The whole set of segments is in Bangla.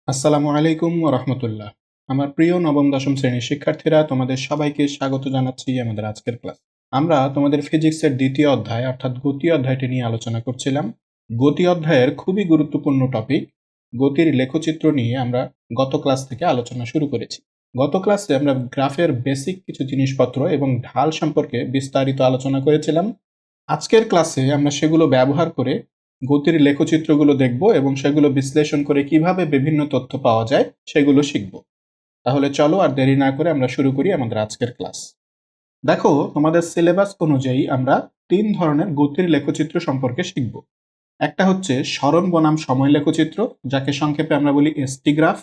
আসসালামু আলাইকুম ওয়া রাহমাতুল্লাহ। আমার প্রিয় নবম দশম শ্রেণীর শিক্ষার্থীরা, তোমাদের সবাইকে স্বাগত জানাচ্ছি আমাদের আজকের ক্লাস। আমরা তোমাদের ফিজিক্সের দ্বিতীয় অধ্যায় অর্থাৎ গতি অধ্যায়টি নিয়ে আলোচনা করছিলাম। গতি অধ্যায়ের খুবই গুরুত্বপূর্ণ টপিক গতির লেখচিত্র নিয়ে আমরা গত ক্লাস থেকে আলোচনা শুরু করেছি। গত ক্লাসে আমরা গ্রাফের বেসিক কিছু জিনিসপত্র এবং ঢাল সম্পর্কে বিস্তারিত আলোচনা করেছিলাম। আজকের ক্লাসে আমরা সেগুলো ব্যবহার করে গতির লেখচিত্রগুলো দেখব এবং সেগুলো বিশ্লেষণ করে কিভাবে বিভিন্ন তথ্য পাওয়া যায় সেগুলো শিখব। তাহলে চলো আর দেরি না করে আমরা শুরু করি আমাদের আজকের ক্লাস। দেখো, তোমাদের সিলেবাস অনুযায়ী আমরা 3 ধরনের গতির লেখচিত্র সম্পর্কে শিখব। একটা হচ্ছে সরণ বনাম সময় লেখচিত্র, যাকে সংক্ষেপে আমরা বলি এসটি গ্রাফ।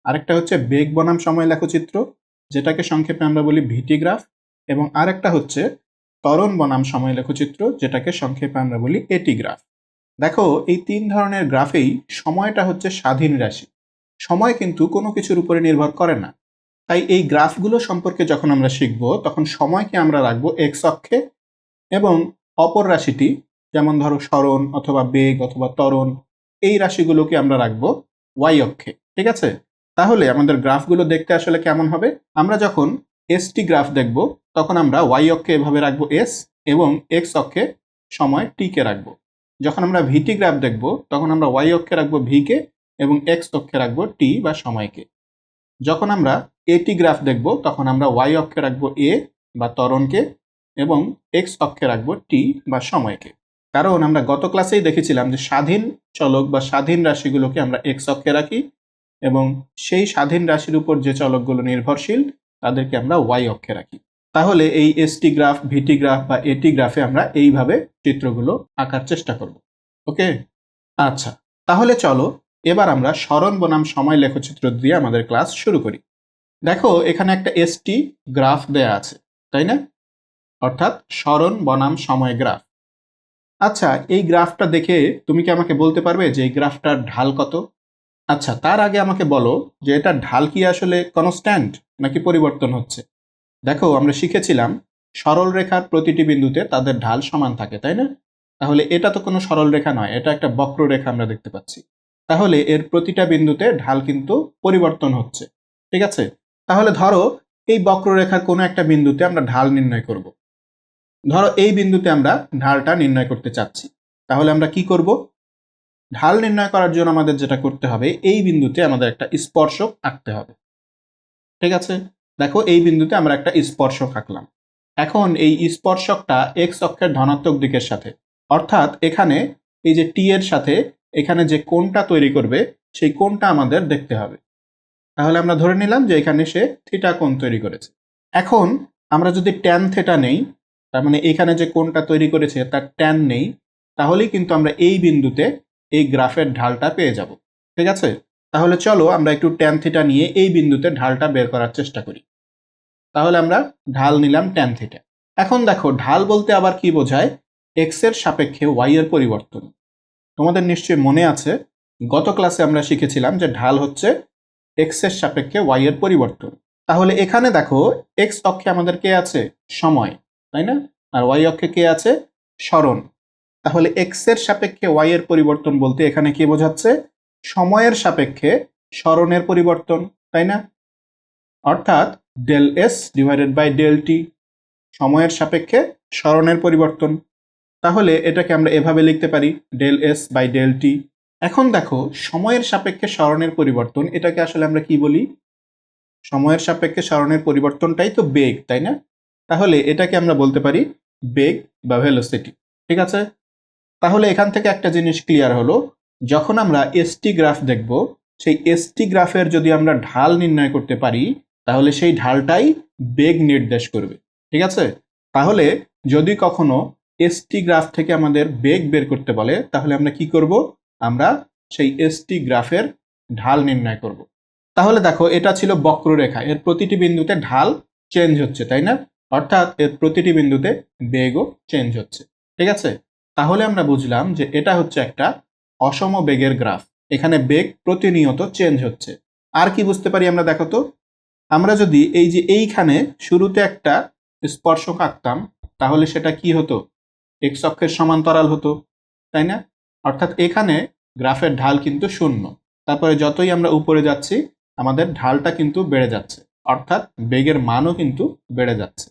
আরেকটা হচ্ছে বেগ বনাম সময় লেখচিত্র, যেটাকে সংক্ষেপে আমরা বলি ভিটি গ্রাফ। এবং আরেকটা হচ্ছে ত্বরণ বনাম সময় লেখচিত্র, যেটাকে সংক্ষেপে আমরা বলি এটি গ্রাফ। দেখো, এই 3 ধরনের গ্রাফেই সময়টা হচ্ছে স্বাধীন রাশি। সময় কিন্তু কোনো কিছুর উপরে নির্ভর করে না। তাই এই গ্রাফগুলো সম্পর্কে যখন আমরা শিখব, তখন সময়কে আমরা রাখবো এক্স অক্ষে এবং অপর রাশিটি, যেমন ধরো সরণ অথবা বেগ অথবা ত্বরণ, এই রাশিগুলোকে আমরা রাখবো ওয়াই অক্ষে। ঠিক আছে? তাহলে আমাদের গ্রাফগুলো দেখতে আসলে কেমন হবে? আমরা যখন এসটি গ্রাফ দেখব, তখন আমরা ওয়াই অক্ষে এভাবে রাখবো এস এবং এক্স অক্ষে সময় টি কে রাখবো। যখন আমরা ভিটি গ্রাফ দেখব, তখন আমরা ওয়াই অক্ষে রাখবো ভি কে এবং এক্স অক্ষে রাখবো টি বা সময়কে। যখন আমরা এটি গ্রাফ দেখব, তখন আমরা ওয়াই অক্ষে রাখবো এ বা ত্বরণকে এবং এক্স অক্ষে রাখবো টি বা সময়কে। কারণ আমরা গত ক্লাসেই দেখেছিলাম যে স্বাধীন চলক বা স্বাধীন রাশিগুলোকে আমরা এক্স অক্ষে রাখি এবং সেই স্বাধীন রাশির উপর যে চলকগুলো নির্ভরশীল তাদেরকে আমরা ওয়াই অক্ষে রাখি। তাহলে এই এসটি গ্রাফ, ভিটি গ্রাফ বা এটি গ্রাফে আমরা এইভাবে চিত্রগুলো আঁকার চেষ্টা করব। ওকে? আচ্ছা, তাহলে চলো এবার আমরা সরণ বনাম সময় লেখচিত্র দিয়ে আমাদের ক্লাস শুরু করি। দেখো, এখানে একটা এসটি গ্রাফ দেয়া আছে, তাই না? অর্থাৎ সরণ বনাম সময় গ্রাফ। আচ্ছা, এই গ্রাফটা দেখে তুমি কি আমাকে বলতে পারবে যে এই গ্রাফটার ঢাল কত? আচ্ছা, তার আগে আমাকে বলো যে এটা ঢাল কি আসলে কনস্ট্যান্ট নাকি পরিবর্তন হচ্ছে? দেখো, আমরা শিখেছিলাম সরল রেখার প্রতিটি বিন্দুতে তাদের ঢাল সমান থাকে, তাই না? তাহলে এটা তো কোনো সরল রেখা নয়, এটা একটা বক্ররেখা আমরা দেখতে পাচ্ছি। তাহলে এর প্রতিটা বিন্দুতে ঢাল কিন্তু পরিবর্তন হচ্ছে। ঠিক আছে? তাহলে ধরো এই বক্ররেখার কোনো একটা বিন্দুতে আমরা ঢাল নির্ণয় করব। ধরো এই বিন্দুতে আমরা ঢালটা নির্ণয় করতে চাচ্ছি। তাহলে আমরা কি করব? ঢাল নির্ণয় করার জন্য আমাদের যেটা করতে হবে, এই বিন্দুতে আমাদের একটা স্পর্শক আঁকতে হবে। ঠিক আছে? দেখো, এই বিন্দুতে আমরা একটা স্পর্শক আঁকলাম। এখন এই স্পর্শকটা এক্স অক্ষের ধনাত্মক দিকের সাথে, অর্থাৎ এখানে এই যে টি এর সাথে এখানে যে কোণটা তৈরি করবে সেই কোণটা আমাদের দেখতে হবে। তাহলে আমরা ধরে নিলাম যে এখানে সে থিটা কোণ তৈরি করেছে। এখন আমরা যদি ট্যান থিটা নেই, তার মানে এখানে যে কোণটা তৈরি করেছে তার ট্যান নেই, তাহলেই কিন্তু আমরা এই বিন্দুতে এই গ্রাফের ঢালটা পেয়ে যাব। ঠিক আছে? তাহলে চলো আমরা একটু ট্যান থিটা নিয়ে এই বিন্দুতে ঢালটা বের করার চেষ্টা করি। তাহলে আমরা ঢাল নিলাম ট্যান থিটা। এখন দেখো, ঢাল বলতে আবার কি বোঝায়? এক্স এর সাপেক্ষে ওয়াই এর পরিবর্তন। তোমাদের নিশ্চয়ই মনে আছে, গত ক্লাসে আমরা শিখেছিলাম যে ঢাল হচ্ছে এক্স এর সাপেক্ষে ওয়াই এর পরিবর্তন। তাহলে এখানে দেখো, এক্স অক্ষে আমাদের কে আছে? সময়, তাই না? আর ওয়াই অক্ষে কে আছে? সরণ। তাহলে এক্স এর সাপেক্ষে ওয়াই এর পরিবর্তন বলতে এখানে কি বোঝাচ্ছে? সময়ের সাপেক্ষে সরণের পরিবর্তন, তাই না? অর্থাৎ del S divided by del T, সময়ের সাপেক্ষে সরণের পরিবর্তন। তাহলে এটাকে আমরা এভাবে লিখতে পারি, del S by del T. এখন দেখো, সময়ের সাপেক্ষে সরণের পরিবর্তন, এটাকে আসলে আমরা কি বলি? সময়ের সাপেক্ষে সরণের পরিবর্তনটাই তো বেগ, তাই না? তাহলে এটাকে আমরা বলতে পারি বেগ বা ভেলোসিটি। ঠিক আছে? তাহলে এখান থেকে একটা জিনিস ক্লিয়ার হলো, যখন আমরা এসটি গ্রাফ দেখব, সেই এসটি গ্রাফের যদি আমরা ঢাল নির্ণয় করতে পারি, তাহলে সেই ঢালটাই বেগ নির্দেশ করবে। ঠিক আছে? তাহলে যদি কখনো এসটি গ্রাফ থেকে আমাদের বেগ বের করতে বলে, তাহলে আমরা কি করব? আমরা সেই এসটি গ্রাফের ঢাল নির্ণয় করব। তাহলে দেখো, এটা ছিল বক্ররেখা, এর প্রতিটি বিন্দুতে ঢাল চেঞ্জ হচ্ছে, তাই না? অর্থাৎ এর প্রতিটি বিন্দুতে বেগও চেঞ্জ হচ্ছে। ঠিক আছে? তাহলে আমরা বুঝলাম যে এটা হচ্ছে একটা অসম বেগের গ্রাফ। এখানে বেগ প্রতিনিয়ত চেঞ্জ হচ্ছে। আর কি বুঝতে পারি আমরা, দেখো তো? আমরা যদি এই যে এইখানে শুরুতে একটা স্পর্শক আঁকতাম, তাহলে সেটা কি হতো? এক্স অক্ষের সমান্তরাল হতো, তাই না? অর্থাৎ এখানে গ্রাফের ঢাল কিন্তু শূন্য। তারপরে যতই আমরা উপরে যাচ্ছি আমাদের ঢালটা কিন্তু বেড়ে যাচ্ছে, অর্থাৎ বেগের মানও কিন্তু বেড়ে যাচ্ছে।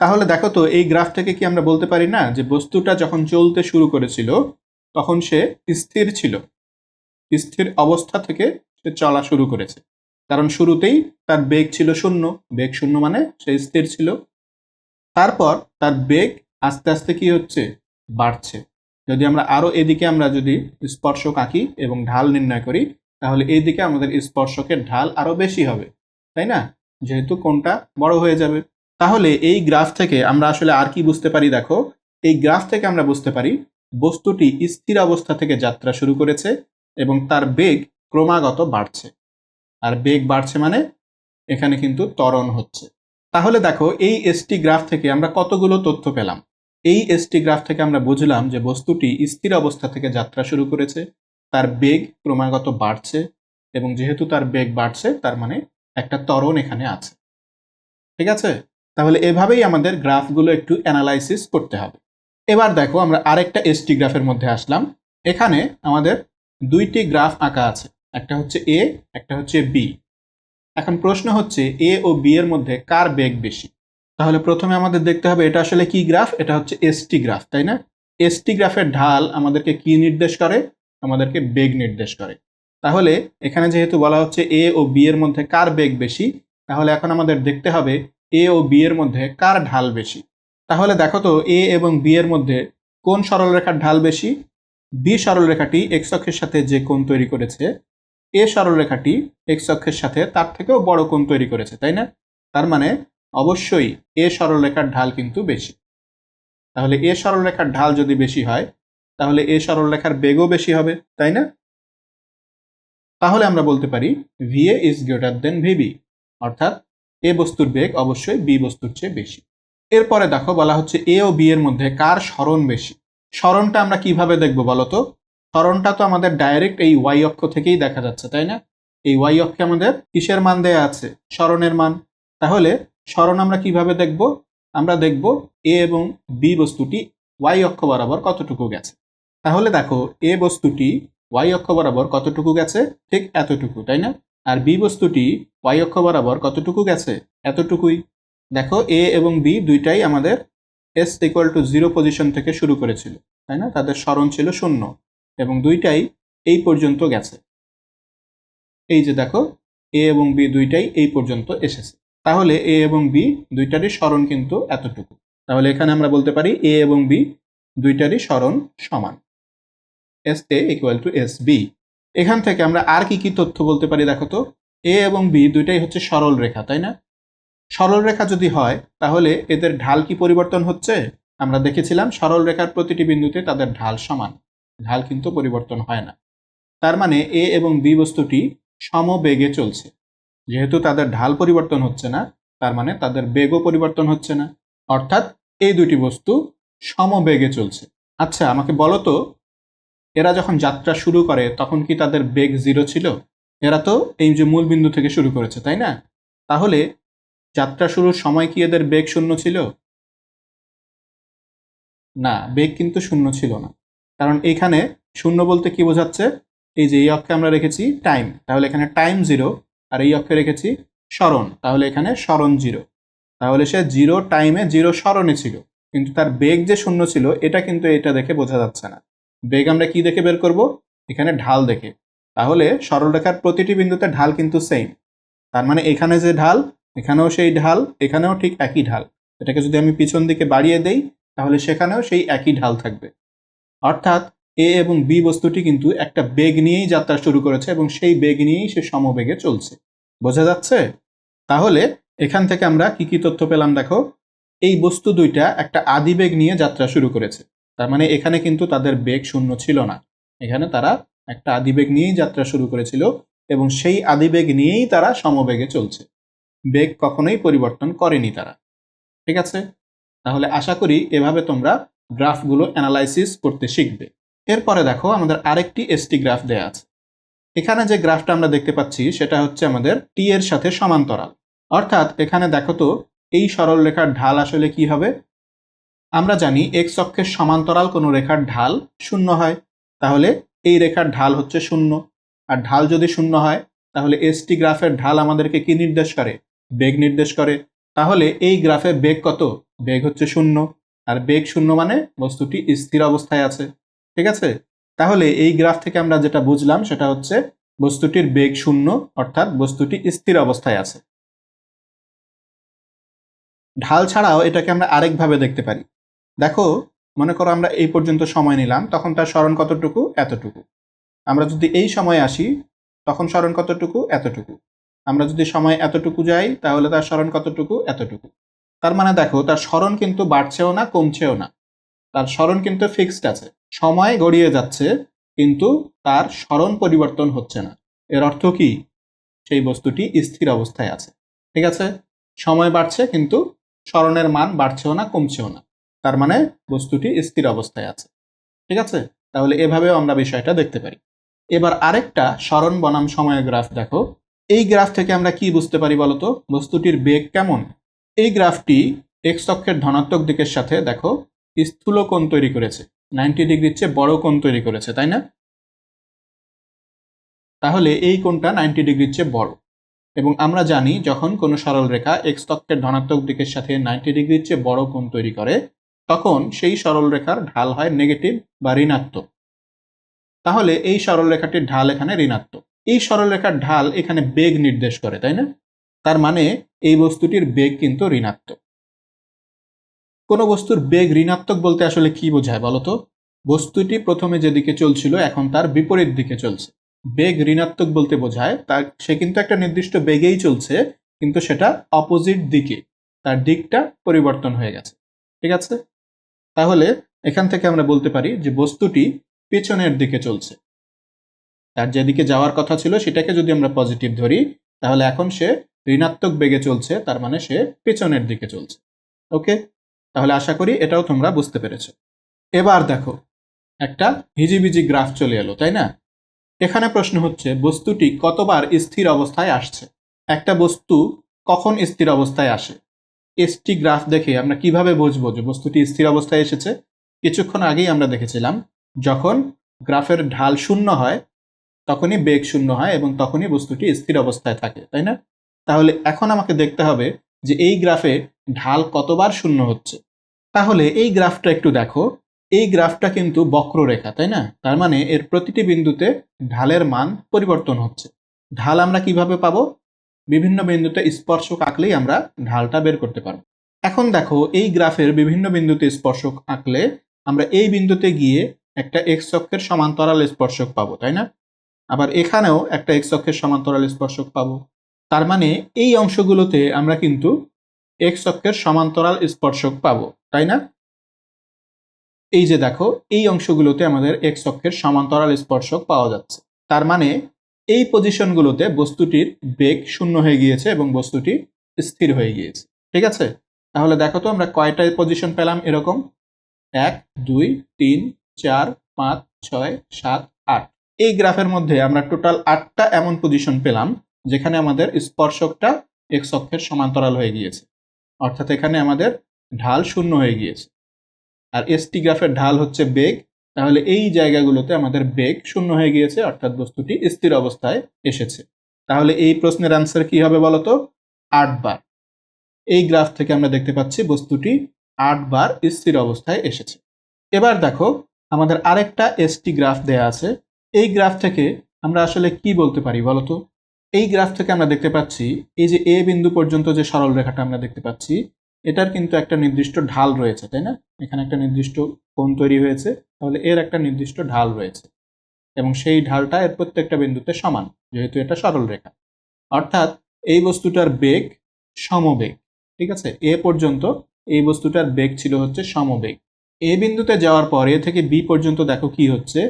তাহলে দেখো তো এই গ্রাফ থেকে কি আমরা বলতে পারি না যে বস্তুটা যখন চলতে শুরু করেছিল তখন সে স্থির ছিল, স্থির অবস্থা থেকে সে চলা শুরু করেছে, কারণ শুরুতেই তার বেগ ছিল শূন্য, বেগ শূন্য মানে সে স্থির ছিল। তারপর তার বেগ আস্তে আস্তে কি হচ্ছে, বাড়ছে। যদি আমরা আরো এদিকে আমরা যদি স্পর্শক আঁকি এবং ঢাল নির্ণয় করি তাহলে এইদিকে আমাদের স্পর্শকের ঢাল আরো বেশি হবে, তাই না, যেহেতু কোণটা বড় হয়ে যাবে। তাহলে এই গ্রাফ থেকে আমরা আসলে আর কি বুঝতে পারি, দেখো এই গ্রাফ থেকে আমরা বুঝতে পারি বস্তুটি স্থির অবস্থা থেকে যাত্রা শুরু করেছে এবং তার বেগ ক্রমাগত বাড়ছে, আর বেগ বাড়ছে মানে এখানে কিন্তু ত্বরণ হচ্ছে। তাহলে দেখো এই এসটি গ্রাফ থেকে আমরা কতগুলো তথ্য পেলাম। এই এসটি গ্রাফ থেকে আমরা বুঝলাম যে বস্তুটি স্থির অবস্থা থেকে যাত্রা শুরু করেছে, তার বেগ ক্রমাগত বাড়ছে এবং যেহেতু তার বেগ বাড়ছে তার মানে একটা ত্বরণ এখানে আছে। ঠিক আছে, তাহলে এভাবেই আমাদের গ্রাফগুলো একটু অ্যানালাইসিস করতে হবে। এবার দেখো আমরা আরেকটা এসটি গ্রাফের মধ্যে আসলাম। এখানে আমাদের দুইটি গ্রাফ আঁকা আছে, একটা হচ্ছে এ, একটা হচ্ছে বি। এখন প্রশ্ন হচ্ছে এ ও বি এর মধ্যে কার বেগ বেশি। তাহলে প্রথমে আমাদের দেখতে হবে এটা আসলে কি গ্রাফ, এটা হচ্ছে এসটি গ্রাফ, তাই না। এসটি গ্রাফের ঢাল আমাদেরকে কি নির্দেশ করে, আমাদেরকে বেগ নির্দেশ করে। তাহলে এখানে যেহেতু বলা হচ্ছে এ ও বি এর মধ্যে কার বেগ বেশি, তাহলে এখন আমাদের দেখতে হবে এ ও বি এর মধ্যে কার ঢাল বেশি। তাহলে দেখো তো এ এবং বি এর মধ্যে কোন সরলরেখার ঢাল বেশি। বি সরলরেখাটি এক্স অক্ষের সাথে যে কোণ তৈরি করেছে, এ সরলরেখাটি এক্স অক্ষের সাথে তার থেকেও বড় কোণ তৈরি করেছে, তাই না। তার মানে অবশ্যই এ সরলরেখার ঢাল কিন্তু বেশি। তাহলে এ সরলরেখার ঢাল যদি বেশি হয় তাহলে এ সরলরেখার বেগও বেশি হবে, তাই না। তাহলে আমরা বলতে পারি VA is greater than VB, অর্থাৎ এ বস্তুর বেগ অবশ্যই বি বস্তুর চেয়ে বেশি। এরপরে দেখো বলা হচ্ছে এ ও বি এর মধ্যে কার সরণ বেশি। সরণটা আমরা কিভাবে দেখবো বলতো। সরণটা তো আমাদের ডাইরেক্ট এই ওয়াই অক্ষ থেকেই দেখা যাচ্ছে, তাই না। এই ওয়াই অক্ষে আমাদের কিসের মান দেয়া আছে, সরণের মান। তাহলে সরণ আমরা কিভাবে দেখব, আমরা দেখব এ এবং বি বস্তুটি ওয়াই অক্ষ বরাবর কতটুকু গেছে। তাহলে দেখো এ বস্তুটি ওয়াই অক্ষ বরাবর কতটুকু গেছে, ঠিক এতটুকু, তাই না। আর বি বস্তুটি ওয়াই অক্ষ বরাবর কতটুকু গেছে, এতটুকুই। দেখো এ এবং বি দুইটাই আমাদের এস ইকুয়াল টু 0 পজিশন থেকে শুরু করেছিল, তাই না, তাদের সরণ ছিল 0 এবং দুইটাই এই পর্যন্ত গেছে। এই যে দেখো এ এবং বি দুইটাই এই পর্যন্ত এসেছে, তাহলে এ এবং বি দুইটারই সরণ কিন্তু এতটুকু। তাহলে এখানে আমরা বলতে পারি এ এবং বি দুইটারই সরণ সমান, S A equal to S B. এখান থেকে আমরা আর কি কি তথ্য বলতে পারি, দেখো তো এ এবং বি দুইটাই হচ্ছে সরল রেখা, তাই না। সরল রেখা যদি হয় তাহলে এদের ঢাল কি পরিবর্তন হচ্ছে। আমরা দেখেছিলাম সরল রেখার প্রতিটি বিন্দুতে তাদের ঢাল সমান, ঢাল কিন্তু পরিবর্তন হয় না। তার মানে এ এবং বি বস্তুটি সমবেগে চলছে, যেহেতু তাদের ঢাল পরিবর্তন হচ্ছে না তার মানে তাদের বেগও পরিবর্তন হচ্ছে না, অর্থাৎ এই দুটি বস্তু সমবেগে চলছে। আচ্ছা আমাকে বলো তো এরা যখন যাত্রা শুরু করে তখন কি তাদের বেগ 0 ছিল। এরা তো এই যে মূল বিন্দু থেকে শুরু করেছে, তাই না। তাহলে যাত্রা শুরুর সময় কি এদের বেগ 0 ছিল। না, বেগ কিন্তু 0 ছিল না, কারণ এখানে 0 বলতে কি বোঝাচ্ছে, এই যে এই অক্ষে আমরা রেখেছি টাইম, তাহলে এখানে টাইম 0, আর এই অক্ষে রেখেছি সরণ, তাহলে এখানে সরণ 0। তাহলে সে 0 টাইমে 0 সরণে ছিল, কিন্তু তার বেগ যে 0 ছিল এটা কিন্তু এটা দেখে বোঝা যাচ্ছে না। বেগ আমরা কি দেখে বের করব, এখানে ঢাল দেখে। তাহলে সরলরেখার প্রতিটি বিন্দুতে ঢাল কিন্তু সেম, তার মানে এখানে যে ঢাল এখানেও সেই ঢাল, এখানেও ঠিক একই ঢাল। এটাকে যদি আমি পিছন দিকে বাড়িয়ে দেই তাহলে সেখানেও সেই একই ঢাল থাকবে, অর্থাৎ এ এবং বি বস্তুটি কিন্তু একটা বেগ নিয়েই যাত্রা শুরু করেছে এবং সেই বেগ নিয়েই সে সমবেগে চলছে। বোঝা যাচ্ছে। তাহলে এখান থেকে আমরা কি কি তথ্য পেলাম, দেখো এই বস্তু দুইটা একটা আদিবেগ নিয়ে যাত্রা শুরু করেছে, তার মানে এখানে কিন্তু তাদের বেগ 0 ছিল না, এখানে তারা একটা আদিবেগ নিয়েই যাত্রা শুরু করেছিল এবং সেই আদিবেগ নিয়েই তারা সমবেগে চলছে, বেগ কখনোই পরিবর্তন করেনি তারা। ঠিক আছে, তাহলে আশা করি এভাবে তোমরা গ্রাফগুলো অ্যানালাইসিস করতে শিখবে। এরপরে দেখো আমাদের আরেকটি এসটি গ্রাফ দেয়া আছে। এখানে যে গ্রাফটা আমরা দেখতে পাচ্ছি সেটা হচ্ছে আমাদের টি এর সাথে সমান্তরাল, অর্থাৎ এখানে দেখো তো এই সরল রেখার ঢাল আসলে কি হবে। আমরা জানি এক্স অক্ষের সমান্তরাল কোনো রেখার ঢাল 0 হয়, তাহলে এই রেখার ঢাল হচ্ছে 0। আর ঢাল যদি শূন্য হয় তাহলে এসটি গ্রাফের ঢাল আমাদেরকে কি নির্দেশ করে? বেগ নির্দেশ করে। তাহলে এই গ্রাফে বেগ কত? বেগ হচ্ছে শূন্য। আর বেগ শূন্য মানে বস্তুটি স্থির অবস্থায় আছে। ঠিক আছে? তাহলে এই গ্রাফ থেকে আমরা যেটা বুঝলাম সেটা হচ্ছে বস্তুটির বেগ শূন্য, অর্থাৎ বস্তুটি স্থির অবস্থায় আছে। ঢাল ছাড়াও এটাকে আমরা আরেকভাবে দেখতে পারি। দেখো, মনে করো আমরা এই পর্যন্ত সময় নিলাম, তখন তার সরণ কতটুকু? এতটুকু। আমরা যদি এই সময়ে আসি তখন সরণ কতটুকু? এতটুকু। আমরা যদি সময় এতটুকু যাই তাহলে তার সরণ কতটুকু? এতটুকু। তার মানে দেখো, তার সরণ কিন্তু বাড়ছেও না কমছেও না, তার সরণ কিন্তু ফিক্সড আছে। সময় গড়িয়ে যাচ্ছে কিন্তু তার সরণ পরিবর্তন হচ্ছে না। এর অর্থ কি? সেই বস্তুটি স্থির অবস্থায় আছে। ঠিক আছে? সময় বাড়ছে কিন্তু সরণের মান বাড়ছেও না কমছেও না, তার মানে বস্তুটি স্থির অবস্থায় আছে। ঠিক আছে? তাহলে এভাবেও আমরা বিষয়টা দেখতে পারি। এবার আরেকটা সরণ বনাম সময় গ্রাফ দেখো। এই গ্রাফ থেকে আমরা কি বুঝতে পারি বলতো? বস্তুটির বেগ কেমন? এই গ্রাফটি এক্স অক্ষের ধনাত্মক দিকের সাথে দেখো স্থূল কোণ তৈরি করেছে, 90 ডিগ্রির চেয়ে বড় কোণ তৈরি করেছে, তাই না? তাহলে এই কোণটা 90 ডিগ্রির চেয়ে বড়। এবং আমরা জানি যখন কোনো সরল রেখা এক্স অক্ষের ধনাত্মক দিকের সাথে 90 ডিগ্রির চেয়ে বড় কোণ তৈরি করে তখন সেই সরল রেখার ঢাল হয় নেগেটিভ বা ঋণাত্মক। তাহলে এই সরলরেখাটির ঢাল এখানে ঋণাত্মক। এই সরলরেখার ঢাল এখানে বেগ নির্দেশ করে, তাই না? তার মানে এই বস্তুটির বেগ কিন্তু ঋণাত্মক। কোনো বস্তুর বেগ ঋণাত্মক বলতে আসলে কি বোঝায় বলতো? বস্তুটি প্রথমে যেদিকে চলছিল এখন তার বিপরীত দিকে চলছে। বেগ ঋণাত্মক বলতে বোঝায় সে কিন্তু একটা নির্দিষ্ট বেগেই চলছে, কিন্তু সেটা অপোজিট দিকে, তার দিকটা পরিবর্তন হয়ে গেছে। ঠিক আছে? তাহলে এখান থেকে আমরা বলতে পারি যে বস্তুটি পেছনের দিকে চলছে। তার যেদিকে যাওয়ার কথা ছিল সেটাকে যদি আমরা পজিটিভ ধরি তাহলে এখন সে ঋণাত্মক বেগে চলছে, তার মানে সে পেছনের দিকে চলছে। ওকে? তাহলে আশা করি এটাও তোমরা বুঝতে পেরেছো। এবার দেখো, একটা হিজিবিজি গ্রাফ চলে এলো, তাই না? এখানে প্রশ্ন হচ্ছে বস্তুটি কতবার স্থির অবস্থায় আসছে। একটা বস্তু কখন স্থির অবস্থায় আসে? এসটি গ্রাফ দেখে আমরা কিভাবে বুঝবো যে বস্তুটি স্থির অবস্থায় এসেছে? কিছুক্ষণ আগেই আমরা দেখেছিলাম যখন গ্রাফের ঢাল শূন্য হয় তখনই বেগ শূন্য হয় এবং তখনই বস্তুটি স্থির অবস্থায় থাকে, তাই না? তাহলে এখন আমাকে দেখতে হবে যে এই গ্রাফে ঢাল কতবার শূন্য হচ্ছে। তাহলে এই গ্রাফটা একটু দেখো, এই গ্রাফটা কিন্তু বক্ররেখা, তাই না? তার মানে এর প্রতিটি বিন্দুতে ঢালের মান পরিবর্তন হচ্ছে। ঢাল আমরা কিভাবে পাবো? বিভিন্ন বিন্দুতে স্পর্শক আঁকলেই আমরা ঢালটা বের করতে পারবো। এখন দেখো, এই গ্রাফের বিভিন্ন বিন্দুতে স্পর্শক আঁকলে আমরা এই বিন্দুতে গিয়ে একটা এক্স অক্ষের সমান্তরাল স্পর্শক পাবো, তাই না? আবার এখানেও একটা এক্স অক্ষের সমান্তরাল স্পর্শক পাবো। তার মানে এই অংশগুলোতে আমরা কিন্তু এক্স অক্ষের সমান্তরাল স্পর্শক পাবো, তাই না? এই যে দেখো, এই অংশগুলোতে আমাদের এক্স অক্ষের সমান্তরাল স্পর্শক পাওয়া যাচ্ছে। তার মানে এই পজিশনগুলোতে বস্তুটির বেগ শূন্য হয়ে গিয়েছে এবং বস্তুটি স্থির হয়ে গিয়েছে। ঠিক আছে? তাহলে দেখো তো আমরা কয়টা পজিশন পেলাম এরকম? 1, 2, 3, 4, 5, 6, 7, 8। এই গ্রাফের মধ্যে আমরা টোটাল 8টা এমন পজিশন পেলাম যেখানে আমাদের স্পর্শকটা এক্স অক্ষের সমান্তরাল হয়ে গিয়েছে, অর্থাৎ এখানে আমাদের ঢাল শূন্য হয়ে গিয়েছে। আর এসটি গ্রাফের ঢাল হচ্ছে বেগ, তাহলে এই জায়গাগুলোতে আমাদের বেগ শূন্য হয়ে গিয়েছে, অর্থাৎ বস্তুটি স্থির অবস্থায় এসেছে। তাহলে এই প্রশ্নের অ্যান্সার কি হবে বলতো? 8 বার। এই গ্রাফ থেকে আমরা দেখতে পাচ্ছি বস্তুটি 8 বার স্থির অবস্থায় এসেছে। এবার দেখো, আমাদের আরেকটা এসটি গ্রাফ দেয়া আছে। এই গ্রাফ থেকে আমরা আসলে কি বলতে পারি বলতো? এই গ্রাফ থেকে আমরা দেখতে পাচ্ছি এই যে এ বিন্দু পর্যন্ত যে সরল রেখাটা আমরা দেখতে পাচ্ছি এটার কিন্তু একটা নির্দিষ্ট ঢাল রয়েছে, তাই না? এখানে একটা নির্দিষ্ট কোণ তৈরি হয়েছে, তাহলে এর একটা নির্দিষ্ট ঢাল রয়েছে এবং সেই ঢালটা এর প্রত্যেকটা বিন্দুতে সমান, যেহেতু এটা সরল রেখা। অর্থাৎ এই বস্তুটার বেগ সমবেগ। ঠিক আছে? এ পর্যন্ত এই বস্তুটার বেগ ছিল হচ্ছে সমবেগ। এ বিন্দুতে যাওয়ার পর এ থেকে বি পর্যন্ত দেখো কি হচ্ছে,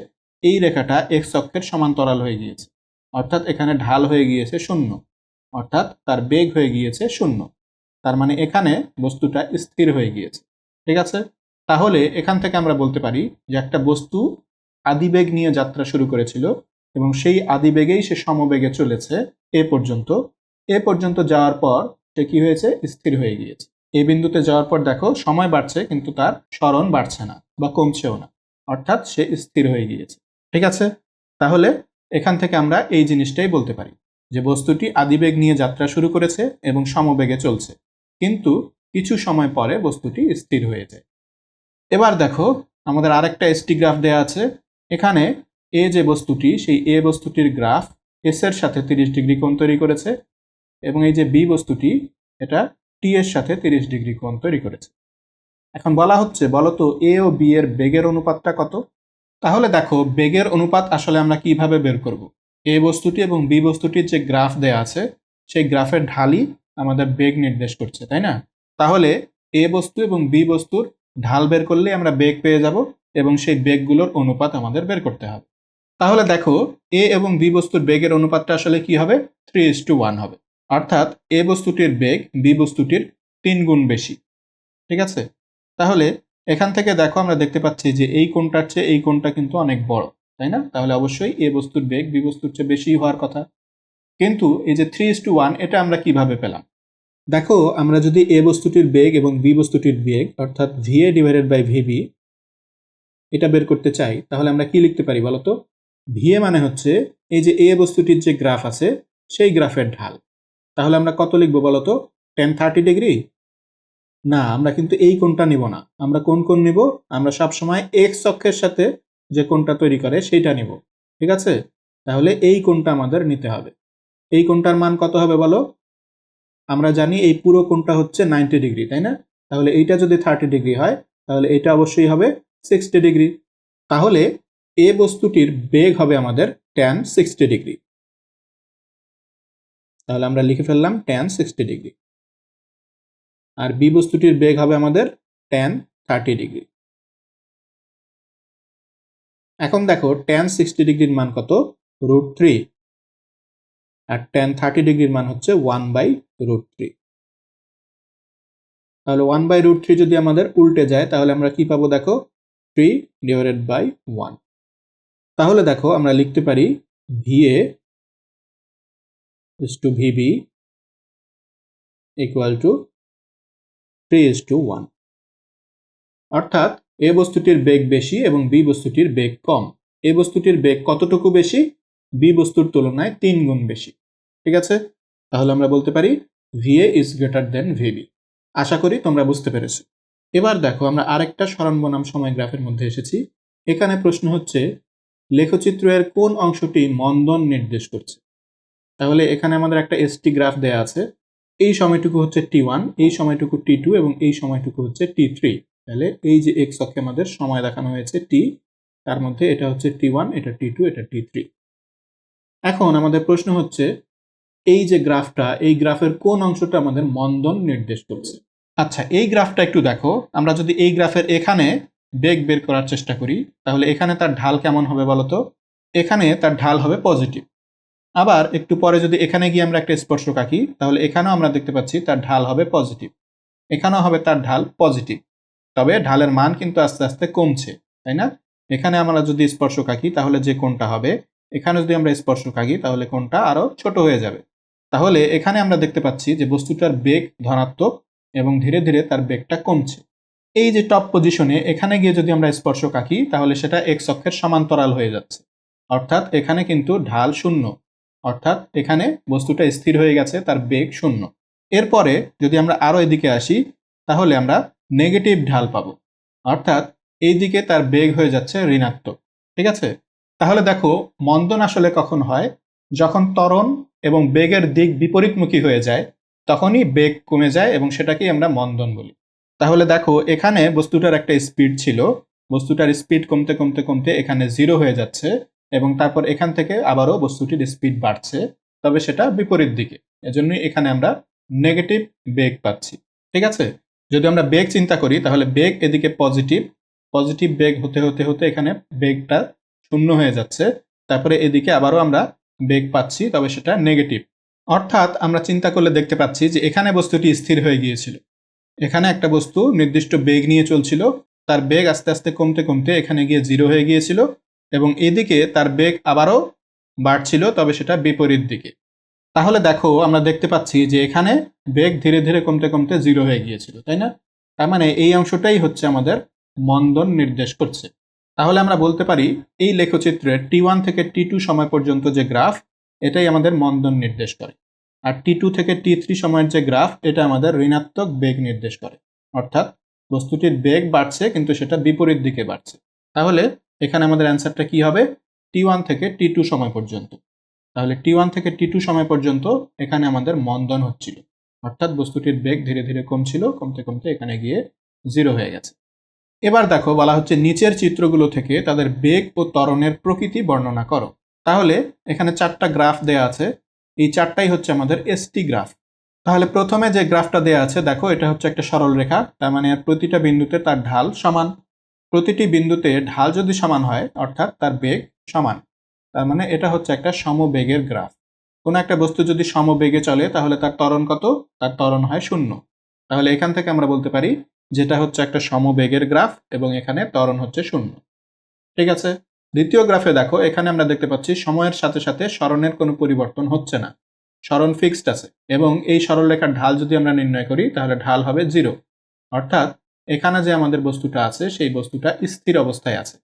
এই রেখাটা এক্স অক্ষের সমান্তরাল হয়ে গিয়েছে, অর্থাৎ এখানে ঢাল হয়ে গিয়েছে শূন্য, অর্থাৎ তার বেগ হয়ে গিয়েছে শূন্য। তার মানে এখানে বস্তুটা স্থির হয়ে গিয়েছে। ঠিক আছে? তাহলে এখান থেকে আমরা বলতে পারি যে একটা বস্তু আদিবেগ নিয়ে যাত্রা শুরু করেছিল এবং সেই আদিবেগেই সে সমবেগে চলেছে এ পর্যন্ত। এ পর্যন্ত যাওয়ার পর সে কি হয়েছে? স্থির হয়ে গিয়েছে। এই বিন্দুতে যাওয়ার পর দেখো সময় বাড়ছে কিন্তু তার সরণ বাড়ছে না বা কমছেও না, অর্থাৎ সে স্থির হয়ে গিয়েছে। ঠিক আছে? তাহলে এখান থেকে আমরা এই জিনিসটাই বলতে পারি যে বস্তুটি আদিবেগ নিয়ে যাত্রা শুরু করেছে এবং সমবেগে চলছে, কিন্তু কিছু সময় পরে বস্তুটি স্থির হয়ে যায়। এবার দেখো আমাদের আরেকটা এসটি গ্রাফ দেয়া আছে। এখানে এ যে বস্তুটি, সেই এ বস্তুটির গ্রাফ এস এর সাথে 30 ডিগ্রি কোণ তৈরি করেছে, এবং এই যে বি বস্তুটি, এটা টি এর সাথে 30 ডিগ্রি কোণ তৈরি করেছে। এখন বলা হচ্ছে বলতো এ ও বি এর বেগের অনুপাতটা কত? তাহলে দেখো বেগের অনুপাত আসলে আমরা কিভাবে বের করব? এ বস্তুটি এবং বি বস্তুটির যে গ্রাফ দেয়া আছে, সেই গ্রাফের ঢালই আমাদের বেগ নির্দেশ করছে, তাই না? তাহলে এ বস্তু এবং বি বস্তুর ঢাল বের করলে আমরা বেগ পেয়ে যাব, এবং সেই বেগগুলোর অনুপাত আমাদের বের করতে হবে। তাহলে দেখো এ এবং বি বস্তুর বেগের অনুপাতটা আসলে কি হবে? 3:1 হবে। অর্থাৎ এ বস্তুটির বেগ বি বস্তুটির 3 গুণ বেশি। ঠিক আছে? তাহলে এখান থেকে দেখো আমরা দেখতে পাচ্ছি যে এই কোণটার চেয়ে এই কোণটা কিন্তু অনেক বড়, তাই না? তাহলে অবশ্যই এ বস্তুর বেগ বি বস্তুর চেয়ে বেশি হওয়ার কথা। কিন্তু এই যে 3:1 এটা আমরা কিভাবে পেলাম? দেখো আমরা যদি এ বস্তুটির বেগ এবং বি বস্তুটির বেগ অর্থাৎ ভিএ ডিভাইডেড বাই ভিবি এটা বের করতে চাই, তাহলে আমরা কি লিখতে পারি বলতো? ভিএ মানে হচ্ছে এই যে এ বস্তুটির যে গ্রাফ আছে সেই গ্রাফের ঢাল। তাহলে আমরা কত লিখবো বলতো? tan 30 degree? না, আমরা কিন্তু এই কোণটা নিব না। আমরা কোন কোণ নিব? আমরা সবসময় এক্স অক্ষের সাথে যে কোণটা তৈরি করে সেইটা নিব। ঠিক আছে? তাহলে এই কোণটা আমাদের নিতে হবে। এই কোণটার মান কত হবে বলো? আমরা জানি এই পুরো কোণটা হচ্ছে 90 ডিগ্রি, তাই না? তাহলে এইটা যদি 30 ডিগ্রি হয়, তাহলে এটা অবশ্যই হবে 60 ডিগ্রি। তাহলে এ বস্তুটির বেগ হবে আমাদের tan 60 ডিগ্রি। তাহলে আমরা লিখে ফেললাম tan 60 ডিগ্রি। আর বি বস্তুটির বেগ হবে আমাদের tan 30 ডিগ্রি। এখন দেখো tan 60 ডিগ্রির মান কত? √3। আর tan 30 ডিগ্রির মান হচ্ছে 1/√3। তাহলে 1/√3 যদি আমাদের উল্টে যায় তাহলে আমরা কি পাবো দেখো? 3/1। তাহলে দেখো আমরা লিখতে পারি VA is to VB equal to 3:1। অর্থাৎ এ বস্তুটির বেগ বেশি এবং বি বস্তুটির বেগ কম। এ বস্তুটির বেগ কতটুকু বেশি? বি বস্তুর তুলনায় 3 গুণ বেশি। ঠিক আছে? তাহলে আমরা বলতে পারি VA is greater than VB। আশা করি তোমরা বুঝতে পেরেছো। এবার দেখো আমরা আরেকটা সরণ বনাম সময় গ্রাফের মধ্যে এসেছি। এখানে প্রশ্ন হচ্ছে লেখচিত্রের কোন অংশটি মন্দন নির্দেশ করছে? তাহলে এখানে আমাদের একটা এসটি গ্রাফ দেয়া আছে। এই সময়টুকু হচ্ছে T1, এই সময়টুকু T2 এবং এই সময়টুকু হচ্ছে T3। তাহলে এই যে এক্স অক্ষে আমাদের সময় দেখানো হয়েছে T, তার মধ্যে এটা হচ্ছে T1, এটা T2, এটা T3। এখন আমাদের প্রশ্ন হচ্ছে এই যে গ্রাফটা, এই গ্রাফের কোন অংশটা আমাদের মন্দন নির্দেশ করছে? আচ্ছা, এই গ্রাফটা একটু দেখো। আমরা যদি এই গ্রাফের এখানে বেগ বের করার চেষ্টা করি, তাহলে এখানে তার ঢাল কেমন হবে বলতো? এখানে তার ঢাল হবে পজিটিভ। আবার একটু পরে যদি এখানে গিয়ে আমরা একটা স্পর্শক আঁকি, তাহলে এখানেও আমরা দেখতে পাচ্ছি তার ঢাল হবে পজিটিভ। এখানেও হবে তার ঢাল পজিটিভ। তবে ঢালের মান কিন্তু আস্তে আস্তে কমছে, তাই না? এখানে আমরা যদি স্পর্শক আঁকি তাহলে যে কোণটা হবে, এখানে যদি আমরা স্পর্শক আঁকি তাহলে কোণটা আরো ছোট হয়ে যাবে। তাহলে এখানে আমরা দেখতে পাচ্ছি যে বস্তুটার বেগ ধনাত্মক এবং ধীরে ধীরে তার বেগটা কমছে। এই যে টপ পজিশনে এখানে গিয়ে যদি আমরা স্পর্শক আঁকি তাহলে সেটা এক্স অক্ষের সমান্তরাল হয়ে যাচ্ছে। অর্থাৎ এখানে কিন্তু ঢাল 0। অর্থাৎ এখানে বস্তুটা স্থির হয়ে গেছে, তার বেগ 0। এরপরে যদি আমরা আরো এদিকে আসি তাহলে আমরা নেগেটিভ ঢাল পাবো। অর্থাৎ এই দিকে তার বেগ হয়ে যাচ্ছে ঋণাত্মক। ঠিক আছে? তাহলে দেখো মন্দন আসলে কখন হয়? যখন ত্বরণ এবং বেগের দিক বিপরীতমুখী হয়ে যায়, তখনই বেগ কমে যায় এবং সেটাকেই আমরা মন্দন বলি। তাহলে দেখো এখানে বস্তুটার একটা স্পিড ছিল, বস্তুটার স্পিড কমতে কমতে কমতে এখানে 0 হয়ে যাচ্ছে, এবং তারপর এখান থেকে আবারও বস্তুটির স্পিড বাড়ছে, তবে সেটা বিপরীত দিকে। এজন্যই এখানে আমরা নেগেটিভ বেগ পাচ্ছি। ঠিক আছে? যদি আমরা বেগ চিন্তা করি তাহলে বেগ এদিকে পজিটিভ, পজিটিভ বেগ হতে হতে হতে এখানে বেগটা 0 হয়ে যাচ্ছে, তারপরে এদিকে আবারও আমরা বেগ পাচ্ছি, তবে সেটা নেগেটিভ। অর্থাৎ আমরা চিন্তা করলে দেখতে পাচ্ছি যে এখানে বস্তুটি স্থির হয়ে গিয়েছিল। এখানে একটা বস্তু নির্দিষ্ট বেগ নিয়ে চলছিল, তার বেগ আস্তে আস্তে কমতে কমতে এখানে গিয়ে 0 হয়ে গিয়েছিল, এবং এদিকে তার বেগ আবারও বাড়ছিল, তবে সেটা বিপরীত দিকে। তাহলে দেখো আমরা দেখতে পাচ্ছি যে এখানে বেগ ধীরে ধীরে কমতে কমতে 0 হয়ে গিয়েছিল, তাই না? তার মানে এই অংশটাই হচ্ছে আমাদের মন্দন নির্দেশ করছে। তাহলে আমরা বলতে পারি এই লেখচিত্রের T1 থেকে T2 সময় পর্যন্ত যে গ্রাফ, এটাই আমাদের মন্দন নির্দেশ করে। আর T2 থেকে T3 সময়ের যে গ্রাফ, এটা আমাদের ঋণাত্মক বেগ নির্দেশ করে। অর্থাৎ বস্তুটির বেগ বাড়ছে কিন্তু সেটা বিপরীত দিকে বাড়ছে। তাহলে এখানে আমাদের অ্যান্সারটা কি হবে? T1 থেকে T2 সময় পর্যন্ত। তাহলে T1 থেকে T2 সময় পর্যন্ত এখানে আমাদের মন্দন হচ্ছিল, অর্থাৎ বস্তুটির বেগ ধীরে ধীরে কমছিল, কমতে কমতে এখানে গিয়ে 0 হয়ে গেছে। এবার দেখো বলা হচ্ছে নিচের চিত্রগুলো থেকে তাদের বেগ ও ত্বরণের প্রকৃতি বর্ণনা করো। তাহলে এখানে 4টা গ্রাফ দেয়া আছে, এই 4টাই হচ্ছে আমাদের এসটি গ্রাফ। তাহলে প্রথমে যে গ্রাফটা দেয়া আছে দেখো, এটা হচ্ছে একটা সরল রেখা, তার মানে এর প্রতিটা বিন্দুতে তার ঢাল সমান। প্রতিটি বিন্দুতে ঢাল যদি সমান হয় অর্থাৎ তার বেগ সমান, তার মানে এটা হচ্ছে একটা সমবেগের গ্রাফ। কোনো একটা বস্তু যদি সমবেগে চলে তাহলে তার ত্বরণ কত? তার ত্বরণ হয় 0। তাহলে এখান থেকে আমরা বলতে পারি যেটা হচ্ছে একটা সমবেগের গ্রাফ এবং এখানে ত্বরণ হচ্ছে 0। ঠিক আছে। দ্বিতীয় গ্রাফে দেখো, এখানে আমরা দেখতে পাচ্ছি সময়ের সাথে সাথে সরণের কোনো পরিবর্তন হচ্ছে না, সরণ ফিক্সড আছে। এবং এই সরলরেখার ঢাল যদি আমরা নির্ণয় করি তাহলে ঢাল হবে 0। অর্থাৎ এখানে যে আমাদের বস্তুটা আছে সেই বস্তুটা স্থির অবস্থায় আছে,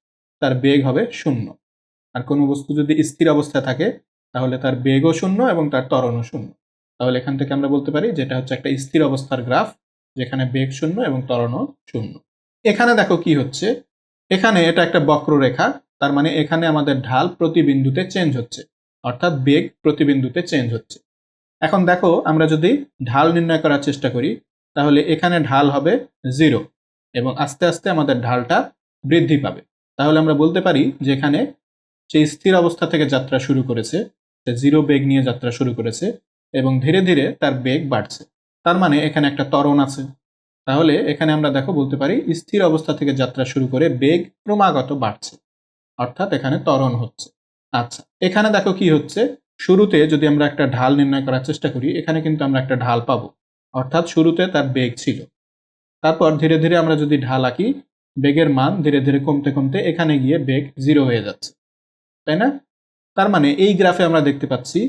তার বেগ হবে 0। আর কোনো বস্তু যদি স্থির অবস্থায় থাকে তাহলে তার বেগও 0 এবং তার ত্বরণও 0। তাহলে এখান থেকে আমরা বলতে পারি যেটা হচ্ছে একটা স্থির অবস্থার গ্রাফ, যেখানে বেগ 0 এবং ত্বরণও 0। এখানে দেখো কি হচ্ছে, এখানে এটা একটা বক্ররেখা, তার মানে এখানে আমাদের ঢাল প্রতি বিন্দুতে চেঞ্জ হচ্ছে, অর্থাৎ বেগ প্রতি বিন্দুতে চেঞ্জ হচ্ছে। এখন দেখো আমরা যদি ঢাল নির্ণয় করার চেষ্টা করি তাহলে এখানে ঢাল হবে 0 এবং আস্তে আস্তে আমাদের ঢালটা বৃদ্ধি পাবে। তাহলে আমরা বলতে পারি যে এখানে সে স্থির অবস্থা থেকে যাত্রা শুরু করেছে, সে 0 বেগ নিয়ে যাত্রা শুরু করেছে এবং ধীরে ধীরে তার বেগ বাড়ছে, তার মানে এখানে একটা ত্বরণ আছে। তাহলে এখানে আমরা দেখো বলতে পারি স্থির অবস্থা থেকে যাত্রা শুরু করে বেগ ক্রমাগত বাড়ছে, অর্থাৎ এখানে ত্বরণ হচ্ছে। আচ্ছা, এখানে দেখো কি হচ্ছে, শুরুতে যদি আমরা একটা ঢাল নির্ণয় করার চেষ্টা করি এখানে কিন্তু আমরা একটা ঢাল পাবো, অর্থাৎ শুরুতে তার বেগ ছিল। তারপর ধীরে ধীরে আমরা যদি ঢাল আঁকি, বেগের মান ধীরে ধীরে কমতে কমতে এখানে গিয়ে বেগ 0 হয়ে যাচ্ছে, তাই না? তার মানে এই গ্রাফে আমরা দেখতে পাচ্ছি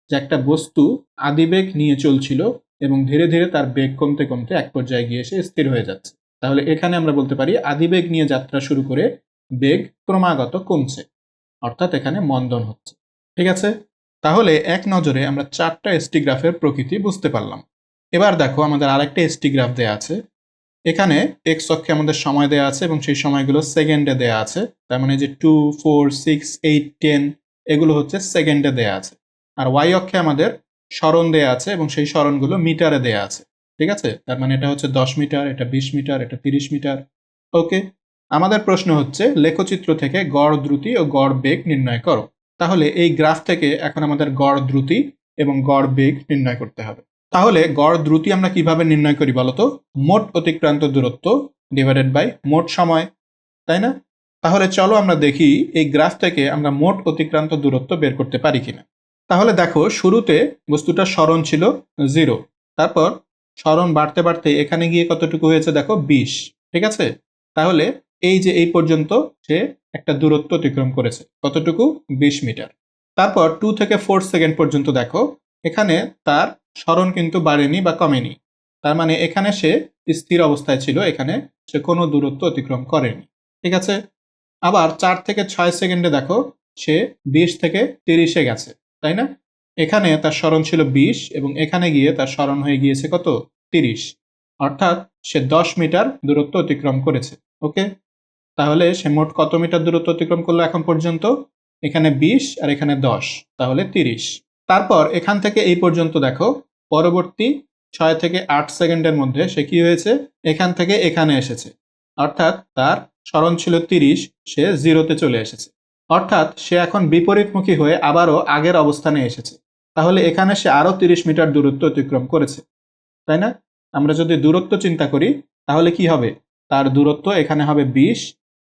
যে একটা বস্তু আদিবেগ নিয়ে চলছিল এবং ধীরে ধীরে তার বেগ কমতে কমতে এক পর্যায়ে গিয়ে এসে স্থির হয়ে যাচ্ছে। তাহলে এখানে আমরা বলতে পারি আদিবেগ নিয়ে যাত্রা শুরু করে বেগ ক্রমাগত কমছে, অর্থাৎ এখানে মন্দন হচ্ছে। ঠিক আছে। তাহলে এক নজরে আমরা 4টা এসটি গ্রাফের প্রকৃতি বুঝতে পারলাম। এবার দেখো আমাদের আরেকটা এসটি গ্রাফ দেয়া আছে। এখানে এক্স অক্ষে আমাদের সময় দেয়া আছে এবং সেই সময়গুলো সেকেন্ডে দেয়া আছে। তার মানে যে 2, 4, 6, 8, 10 এগুলো হচ্ছে সেকেন্ডে দেয়া আছে। আর ওয়াই অক্ষে আমাদের সরণ দেয়া আছে এবং সেই সরণগুলো মিটারে দেয়া আছে। ঠিক আছে। তার মানে এটা হচ্ছে 10 মিটার, এটা 20 মিটার, এটা 30 মিটার। ওকে। আমাদের প্রশ্ন হচ্ছে লেখচিত্র থেকে গড় দ্রুতি ও গড় বেগ নির্ণয় করো। তাহলে এই গ্রাফ থেকে এখন আমাদের গড় দ্রুতি এবং গড় বেগ নির্ণয় করতে হবে। তাহলে গড় দ্রুতি আমরা কিভাবে নির্ণয় করি বলতো? মোট অতিক্রান্ত দূরত্ব ডিভাইডেড বাই মোট সময়, তাই না? তাহলে চলো আমরা দেখি এই গ্রাফ থেকে আমরা মোট অতিক্রান্ত দূরত্ব বের করতে পারি কিনা। তাহলে দেখো শুরুতে বস্তুটার সরণ ছিল 0, তারপর সরণ বাড়তে বাড়তে এখানে গিয়ে কতটুকু হয়েছে দেখো 20। ঠিক আছে। তাহলে এই যে এই পর্যন্ত সে একটা দূরত্ব অতিক্রম করেছে, কতটুকু? 20 মিটার। তারপর 2 থেকে 4 সেকেন্ড পর্যন্ত দেখো এখানে তার সরণ কিন্তু বাড়েনি বা কমেনি, তার মানে এখানে সে স্থির অবস্থায় ছিল, এখানে সে কোনো দূরত্ব অতিক্রম করেনি। ঠিক আছে। আবার 4 থেকে 6 সেকেন্ডে দেখো সে 20 থেকে 30-এ গেছে, তাই না? এখানে তার সরণ ছিল 20 এবং এখানে গিয়ে তার সরণ হয়ে গিয়েছে কত? 30। অর্থাৎ সে 10 মিটার দূরত্ব অতিক্রম করেছে। ওকে। তাহলে সে মোট কত মিটার দূরত্ব অতিক্রম করলো এখন পর্যন্ত? এখানে 20 আর এখানে 10, তাহলে 30। তারপর এখান থেকে এই পর্যন্ত দেখো পরবর্তী 6 থেকে 8 সেকেন্ডের মধ্যে সে কি হয়েছে? এখান থেকে এখানে এসেছে, অর্থাৎ তার সরণ ছিল 30, সে 0-তে চলে এসেছে। অর্থাৎ সে এখন বিপরীতমুখী হয়ে আবারও আগের অবস্থানে এসেছে। তাহলে এখানে সে আরো 30 মিটার দূরত্ব অতিক্রম করেছে, তাই না? আমরা যদি দূরত্ব চিন্তা করি তাহলে কি হবে? তার দূরত্ব এখানে হবে 20,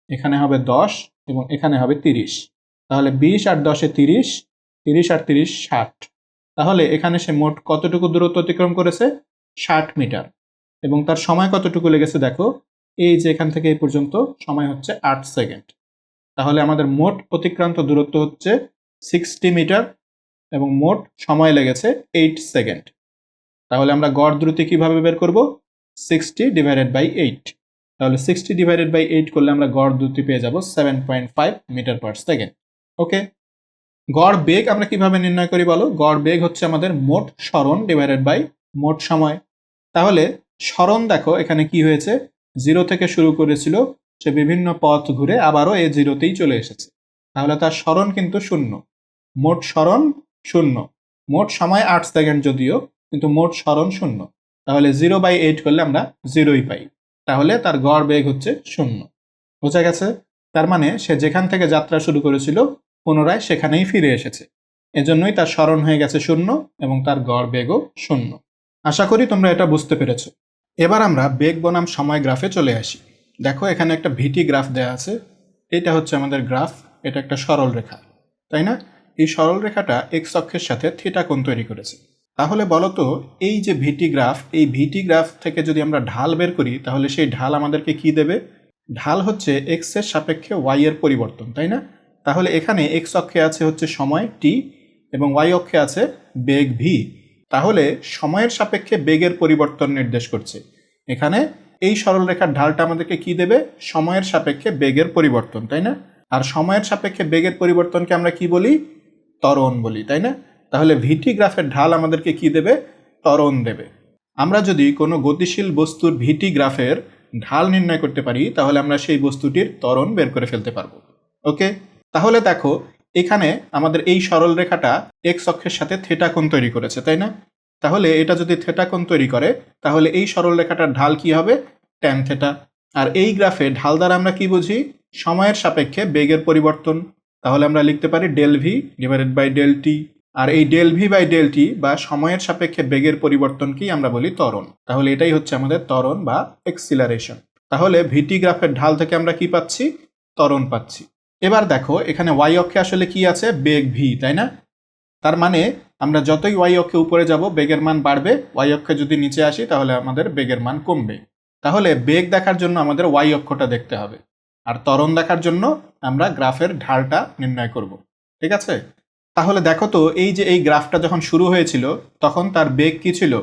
এখানে হবে 10 এবং এখানে হবে 30। তাহলে 20 আর 10-এ 30, 30 আর 30 60। তাহলে এখানে সে মোট কতটুকু দূরত্ব অতিক্রম করেছে? 60 মিটার। এবং তার সময় কতটুকু লেগেছে দেখো, এই যে এখান থেকে এই পর্যন্ত সময় হচ্ছে 8 সেকেন্ড। তাহলে আমাদের মোট অতিক্রান্ত দূরত্ব হচ্ছে 60 মিটার এবং মোট সময় লেগেছে 8 সেকেন্ড। তাহলে আমরা গড় দ্রুতি কিভাবে বের করব? 60 ডিভাইডেড বাই 8। তাহলে 60/8 করলে আমরা গড় দ্রুতি পেয়ে যাব 7.5 মিটার পার সেকেন্ড। ওকে, গড় বেগ আমরা কিভাবে নির্ণয় করি বলো? গড় বেগ হচ্ছে আমাদের মোট সরণ ডিভাইডেড বাই মোট সময়। তাহলে সরণ দেখো এখানে কি হয়েছে, 0 থেকে শুরু করেছিল, সে বিভিন্ন পথ ঘুরে আবারও এই 0তেই চলে এসেছে, তাহলে তার সরণ কিন্তু 0। মোট সরণ 0, মোট সময় 8 সেকেন্ড যদিও, কিন্তু মোট সরণ 0। তাহলে 0/8 করলে আমরা 0ই পাই, তাহলে তার গড় বেগ হচ্ছে 0। বোঝা গেছে? তার মানে সে যেখান থেকে যাত্রা শুরু করেছিল পুনরায় সেখানেই ফিরে এসেছে, এজন্যই তার সরণ হয়ে গেছে 0 এবং তার গড় বেগও 0। আশা করি তোমরা এটা বুঝতে পেরেছো। এবার আমরা বেগ বনাম সময় গ্রাফে চলে আসি। দেখো এখানে একটা ভিটি গ্রাফ দেওয়া আছে, এটা হচ্ছে আমাদের গ্রাফ, এটা একটা সরল রেখা, তাই না? এই সরল রেখাটা এক্স অক্ষের সাথে থিটা কোণ তৈরি করেছে। তাহলে বলো তো, এই যে ভিটি গ্রাফ, এই ভিটি গ্রাফ থেকে যদি আমরা ঢাল বের করি তাহলে সেই ঢাল আমাদেরকে কি দেবে? ঢাল হচ্ছে এক্স এর সাপেক্ষে ওয়াই এর পরিবর্তন, তাই না? তাহলে এখানে এক্স অক্ষে আছে হচ্ছে সময় টি এবং ওয়াই অক্ষে আছে বেগ ভি। তাহলে সময়ের সাপেক্ষে বেগের পরিবর্তন নির্দেশ করছে। এখানে এই সরলরেখার ঢালটা আমাদেরকে কি দেবে? সময়ের সাপেক্ষে বেগের পরিবর্তন, তাই না? আর সময়ের সাপেক্ষে বেগের পরিবর্তনকে আমরা কি বলি? ত্বরণ বলি, তাই না? তাহলে ভিটি গ্রাফের ঢাল আমাদেরকে কি দেবে? ত্বরণ দেবে। আমরা যদি কোনো গতিশীল বস্তুর ভিটি গ্রাফের ঢাল নির্ণয় করতে পারি তাহলে আমরা সেই বস্তুটির ত্বরণ বের করে ফেলতে পারবো। ওকে, তাহলে দেখো এখানে আমাদের এই সরল রেখাটা এক্স অক্ষের সাথে থিটা কোণ তৈরি করেছে, তাই না? তাহলে এটা যদি থিটা কোণ তৈরি করে তাহলে এই সরল রেখাটার ঢাল কি হবে? Tan theta. আর এই গ্রাফে ঢাল দ্বারা আমরা কি বুঝি? সময়ের সাপেক্ষে বেগের পরিবর্তন। তাহলে আমরা লিখতে পারি del V divided by del T. আর এই del V by del T বা সময়ের সাপেক্ষে বেগের পরিবর্তনকেই আমরা বলি ত্বরণ। তাহলে এটাই হচ্ছে আমাদের ত্বরণ বা এক্সিলারেশন। তাহলে ভিটি গ্রাফের ঢাল থেকে আমরা কি পাচ্ছি? ত্বরণ পাচ্ছি। এবার দেখো এখানে ওয়াই অক্ষে আসলে কি আছে? বেগ ভি, তাই না? তার মানে আমরা যতই ওয়াই অক্ষে উপরে যাব বেগের মান বাড়বে, ওয়াই অক্ষে যদি নিচে আসি তাহলে আমাদের বেগের মান কমবে। তাহলে বেগ দেখার জন্য আমাদের ওয়াই অক্ষটা দেখতে হবে, আর ত্বরণ দেখার জন্য আমরা গ্রাফের ঢালটা নির্ণয় করব। ঠিক আছে? তাহলে দেখো তো, এই যে এই গ্রাফটা যখন শুরু হয়েছিল তখন তার বেগ কি ছিল?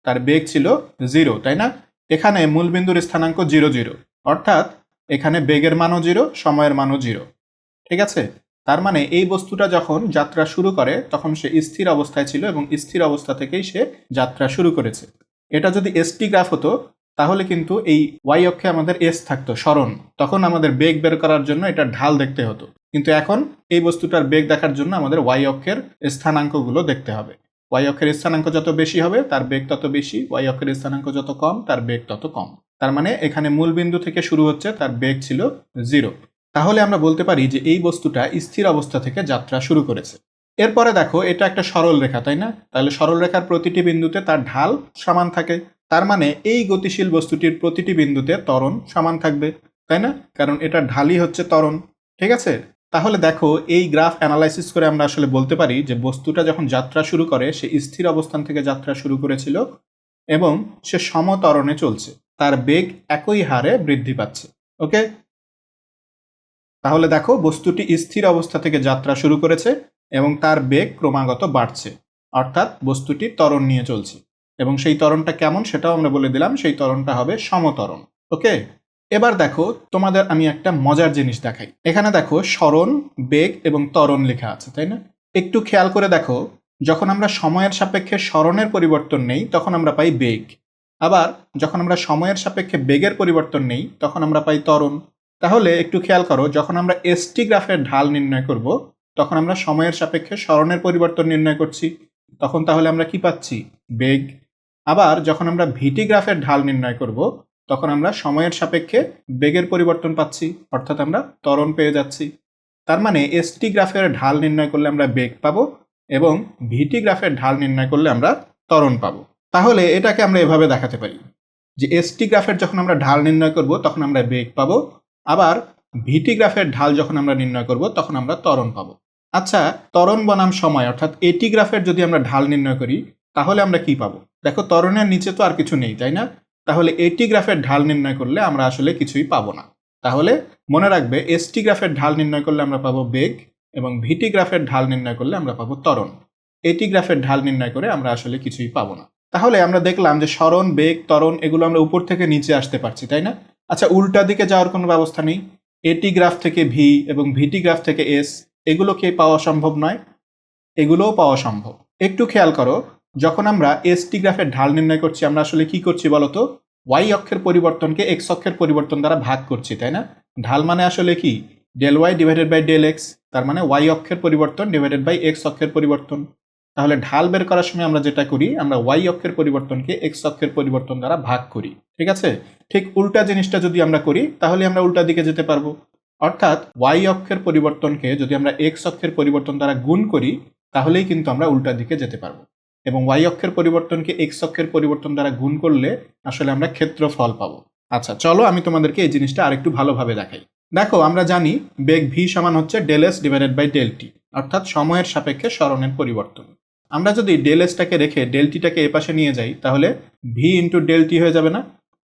তার বেগ ছিল 0, তাই না? এখানে মূলবিন্দুর স্থানাঙ্ক 0 0, অর্থাৎ এখানে বেগের মানও 0, সময়ের মানও 0। ঠিক আছে? তার মানে এই বস্তুটা যখন যাত্রা শুরু করে তখন সে স্থির অবস্থায় ছিল এবং স্থির অবস্থা থেকেই সে যাত্রা শুরু করেছে। এটা যদি এসটি গ্রাফ হতো তাহলে কিন্তু এই ওয়াই অক্ষে আমাদের এস থাকতো, সরণ, তখন আমাদের বেগ বের করার জন্য এটা ঢাল দেখতে হতো। কিন্তু এখন এই বস্তুটার বেগ দেখার জন্য আমাদের ওয়াই অক্ষের স্থানাঙ্কগুলো দেখতে হবে। ওয়াই অক্ষের স্থানাঙ্ক যত বেশি হবে তার বেগ তত বেশি, ওয়াই অক্ষের স্থানাঙ্ক যত কম তার বেগ তত কম। তার মানে এখানে মূল বিন্দু থেকে শুরু হচ্ছে, তার বেগ ছিল 0। তাহলে আমরা বলতে পারি যে এই বস্তুটা স্থির অবস্থা থেকে যাত্রা শুরু করেছে। এরপরে দেখো এটা একটা সরল রেখা, তাই না? তাহলে সরল রেখার প্রতিটি বিন্দুতে তার ঢাল সমান থাকে। তার মানে এই গতিশীল বস্তুটির প্রতিটি বিন্দুতে ত্বরণ সমান থাকবে, তাই না? কারণ এটা ঢালই হচ্ছে ত্বরণ। ঠিক আছে? তাহলে দেখো এই গ্রাফ অ্যানালাইসিস করে আমরা আসলে বলতে পারি যে বস্তুটা যখন যাত্রা শুরু করে সে স্থির অবস্থান থেকে যাত্রা শুরু করেছিল এবং সে সমত্বরণে চলছে, তার বেগ একই হারে বৃদ্ধি পাচ্ছে। ওকে, তাহলে দেখো বস্তুটি স্থির অবস্থা থেকে যাত্রা শুরু করেছে এবং তার বেগ ক্রমাগত বাড়ছে, অর্থাৎ বস্তুটি ত্বরণ নিয়ে চলছে। এবং সেই ত্বরণটা কেমন সেটাও আমরা বলে দিলাম, সেই ত্বরণটা হবে সমত্বরণ। ওকে, এবার দেখো তোমাদের আমি একটা মজার জিনিস দেখাই। এখানে দেখো সরণ, বেগ এবং ত্বরণ লেখা আছে, তাই না? একটু খেয়াল করে দেখো, যখন আমরা সময়ের সাপেক্ষে সরণের পরিবর্তন নেই তখন আমরা পাই বেগ, আবার যখন আমরা সময়ের সাপেক্ষে বেগের পরিবর্তন নেই তখন আমরা পাই ত্বরণ। তাহলে একটু খেয়াল করো, যখন আমরা এসটি গ্রাফের ঢাল নির্ণয় করব তখন আমরা সময়ের সাপেক্ষে সরণের পরিবর্তন নির্ণয় করছি, তখন তাহলে আমরা কি পাচ্ছি? বেগ। আবার যখন আমরা ভিটি গ্রাফের ঢাল নির্ণয় করব তখন আমরা সময়ের সাপেক্ষে বেগের পরিবর্তন পাচ্ছি, অর্থাৎ আমরা ত্বরণ পেয়ে যাচ্ছি। তার মানে এসটি গ্রাফের ঢাল নির্ণয় করলে আমরা বেগ পাবো এবং ভিটি গ্রাফের ঢাল নির্ণয় করলে আমরা ত্বরণ পাবো। তাহলে এটাকে আমরা এভাবে দেখাতে পারি যে এসটি গ্রাফের যখন আমরা ঢাল নির্ণয় করব তখন আমরা বেগ পাবো, আবার ভিটি গ্রাফের ঢাল যখন আমরা নির্ণয় করব তখন আমরা ত্বরণ পাবো। আচ্ছা, ত্বরণ বনাম সময় অর্থাৎ এটি গ্রাফের যদি আমরা ঢাল নির্ণয় করি তাহলে আমরা কি পাবো? দেখো ত্বরণের নিচে তো আর কিছু নেই, তাই না? তাহলে এটি গ্রাফের ঢাল নির্ণয় করলে আমরা আসলে কিছুই পাবো না। তাহলে মনে রাখবে, এসটি গ্রাফের ঢাল নির্ণয় করলে আমরা পাবো বেগ এবং ভিটি গ্রাফের ঢাল নির্ণয় করলে আমরা পাবো ত্বরণ। এটি গ্রাফের ঢাল নির্ণয় করে আমরা আসলে কিছুই পাবো না। তাহলে আমরা দেখলাম যে সরণ, বেগ, ত্বরণ এগুলো আমরা উপর থেকে নিচে আসতে পারছি, তাই না? আচ্ছা, উল্টা দিকে যাওয়ার কোনো ব্যবস্থা নেই? এটি গ্রাফ থেকে ভি এবং ভিটি গ্রাফ থেকে এস, এগুলো কি পাওয়া সম্ভব নয়? এগুলোও পাওয়া সম্ভব। একটু খেয়াল করো, যখন আমরা এসটি গ্রাফের ঢাল নির্ণয় করছি আমরা আসলে কি করছি বলতো? ওয়াই অক্ষের পরিবর্তনকে এক্স অক্ষের পরিবর্তন দ্বারা ভাগ করছি, তাই না? ঢাল মানে আসলে কি? Del Y divided by del X, তার মানে ওয়াই অক্ষের পরিবর্তন ডিভাইডেড বাই এক্স অক্ষের পরিবর্তন। তাহলে ঢাল বের করার সময় আমরা যেটা করি, আমরা ওয়াই অক্ষের পরিবর্তনকে এক্স অক্ষের পরিবর্তন দ্বারা ভাগ করি, ঠিক আছে? ঠিক উল্টা জিনিসটা যদি আমরা করি তাহলে আমরা উল্টা দিকে যেতে পারবো। অর্থাৎ ওয়াই অক্ষের পরিবর্তনকে যদি আমরা এক্স অক্ষের পরিবর্তন দ্বারা গুণ করি তাহলেই কিন্তু আমরা উল্টা দিকে যেতে পারবো। এবং ওয়াই অক্ষের পরিবর্তনকে এক্স অক্ষের পরিবর্তন দ্বারা গুণ করলে আসলে আমরা ক্ষেত্রফল পাবো। আচ্ছা, চলো আমি তোমাদেরকে এই জিনিসটা আরেকটু ভালোভাবে দেখাই। দেখো, আমরা জানি বেগ ভি সমান হচ্ছে del S divided by del T, অর্থাৎ সময়ের সাপেক্ষে সরণের পরিবর্তন। আমরা যদি ডেল এসটাকে রেখে ডেল টিটাকে এপাশে নিয়ে যাই তাহলে ভি ইন্টু ডেল টি হয়ে যাবে না?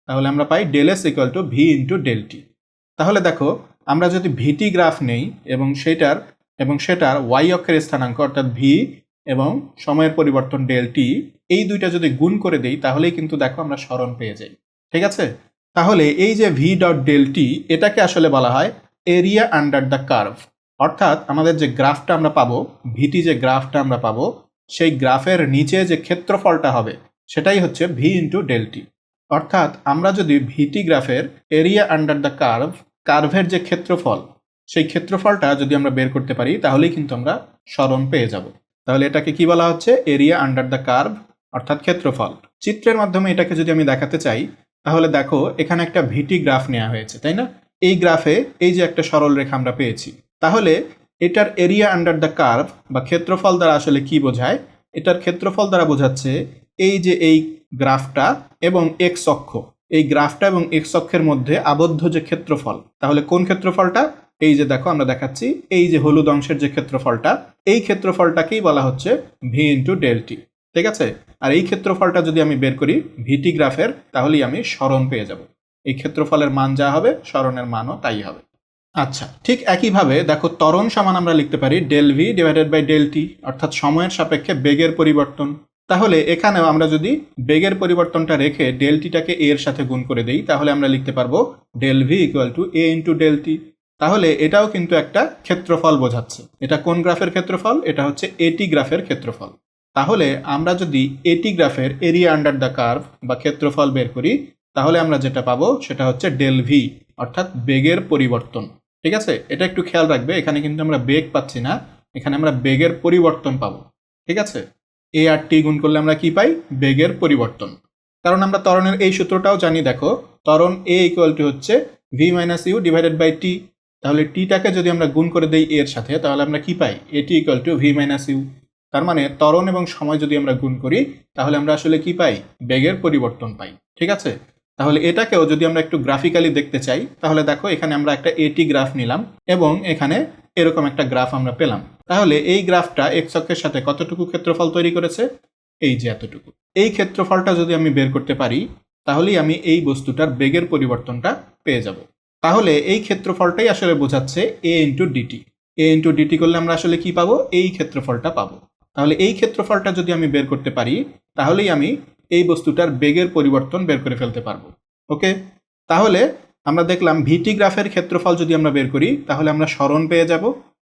তাহলে আমরা পাই del S equal to V into del T. তাহলে দেখো, আমরা যদি ভিটি গ্রাফ নেই এবং সেটার ওয়াই অক্ষের স্থানাঙ্ক অর্থাৎ ভি এবং সময়ের পরিবর্তন ডেল টি, এই দুইটা যদি গুণ করে দেই তাহলেই কিন্তু দেখো আমরা সরণ পেয়ে যাই, ঠিক আছে? তাহলে এই যে ভি ডট ডেল টি, এটাকে আসলে বলা হয় এরিয়া আন্ডার দ্য কার্ভ। অর্থাৎ আমাদের যে গ্রাফটা আমরা পাবো, ভিটি যে গ্রাফটা আমরা পাবো, সেই গ্রাফের নিচে যে ক্ষেত্রফলটা হবে সেটাই হচ্ছে ভি ইন্টু ডেল টি। অর্থাৎ আমরা যদি ভিটি গ্রাফের এরিয়া আন্ডার দ্য কার্ভের যে ক্ষেত্রফল, সেই ক্ষেত্রফলটা যদি আমরা বের করতে পারি তাহলেই কিন্তু আমরা সরণ পেয়ে যাব। তাহলে এটাকে কি বলা হচ্ছে? এরিয়া আন্ডার দ্য কার্ভ, অর্থাৎ ক্ষেত্রফল। চিত্রের মাধ্যমে এটাকে যদি আমি দেখাতে চাই তাহলে দেখো, এখানে একটা ভিটি গ্রাফ নেওয়া হয়েছে, তাই না? এই গ্রাফে এই যে একটা সরল রেখা আমরা পেয়েছি, তাহলে এটার এরিয়া আন্ডার দ্য কার্ভ বা ক্ষেত্রফল দ্বারা আসলে কি বোঝায়? এটার ক্ষেত্রফল দ্বারা বোঝাচ্ছে এই যে এই গ্রাফটা এবং এক্স অক্ষ, এই গ্রাফটা এবং এক্স অক্ষের মধ্যে আবদ্ধ যে ক্ষেত্রফল। তাহলে কোন ক্ষেত্রফলটা? এই যে দেখো আমরা দেখাচ্ছি, এই যে হলুদ অংশের যে ক্ষেত্রফলটা, এই ক্ষেত্রফলটাকেই বলা হচ্ছে ভি ইন্টু ডেল টি, ঠিক আছে? আর এই ক্ষেত্রফলটা যদি আমি বের করি ভিটি গ্রাফের, তাহলেই আমি সরণ পেয়ে যাব। এই ক্ষেত্রফলের মান যা হবে সরণের মানও তাই হবে। আচ্ছা, ঠিক একইভাবে দেখো, ত্বরণ সমান আমরা লিখতে পারি del V divided by del T, অর্থাৎ সময়ের সাপেক্ষে বেগের পরিবর্তন। তাহলে এখানেও আমরা যদি বেগের পরিবর্তনটা রেখে ডেল টিটাকে এর সাথে গুণ করে দেই তাহলে আমরা লিখতে পারবো del V equal to A into del T. তাহলে এটাও কিন্তু একটা ক্ষেত্রফল বোঝাচ্ছে। এটা কোন গ্রাফের ক্ষেত্রফল? এটা হচ্ছে এটি গ্রাফের ক্ষেত্রফল। তাহলে আমরা যদি এটি গ্রাফের এরিয়া আন্ডার দ্য কার্ভ বা ক্ষেত্রফল বের করি তাহলে আমরা যেটা পাবো সেটা হচ্ছে ডেল ভি, অর্থাৎ বেগের পরিবর্তন, ঠিক আছে? এটা একটু খেয়াল রাখবে, এখানে কিন্তু আমরা বেগ পাচ্ছি না, এখানে আমরা বেগের পরিবর্তন পাবো, ঠিক আছে? এ আর টি গুণ করলে আমরা কি পাই? বেগের পরিবর্তন। কারণ আমরা ত্বরণের এই সূত্রটাও জানি, দেখো, ত্বরণ এ ইকুয়াল টু হচ্ছে V minus U divided by T. তাহলে টিটাকে যদি আমরা গুণ করে দেই এর সাথে তাহলে আমরা কি পাই? এটি equal to V minus U. তার মানে ত্বরণ এবং সময় যদি আমরা গুণ করি তাহলে আমরা আসলে কি পাই? বেগের পরিবর্তন পাই, ঠিক আছে? তাহলে এটাকেও যদি আমরা একটু গ্রাফিক্যালি দেখতে চাই তাহলে দেখো, এখানে আমরা একটা এটি গ্রাফ নিলাম এবং এখানে এরকম একটা গ্রাফ আমরা পেলাম। তাহলে এই গ্রাফটা এক্স অক্ষের সাথে কতটুকু ক্ষেত্রফল তৈরি করেছে? এই যে এতটুকু। এই ক্ষেত্রফলটা যদি আমি বের করতে পারি তাহলেই আমি এই বস্তুটার বেগের পরিবর্তনটা পেয়ে যাব। তাহলে এই ক্ষেত্রফলটাই আসলে বোঝাচ্ছে এ ইন্টু ডিটি। এ ইন্টু ডিটি করলে আমরা আসলে কি পাবো? এই ক্ষেত্রফলটা পাবো। তাহলে এই ক্ষেত্রফলটা যদি আমি বের করতে পারি তাহলেই আমি এই বস্তুটার বেগের পরিবর্তন বের করে ফেলতে পারবো। ওকে, তাহলে আমরা দেখলাম ভিটি গ্রাফের ক্ষেত্রফল যদি আমরা বের করি তাহলে আমরা সরণ পেয়ে যাব,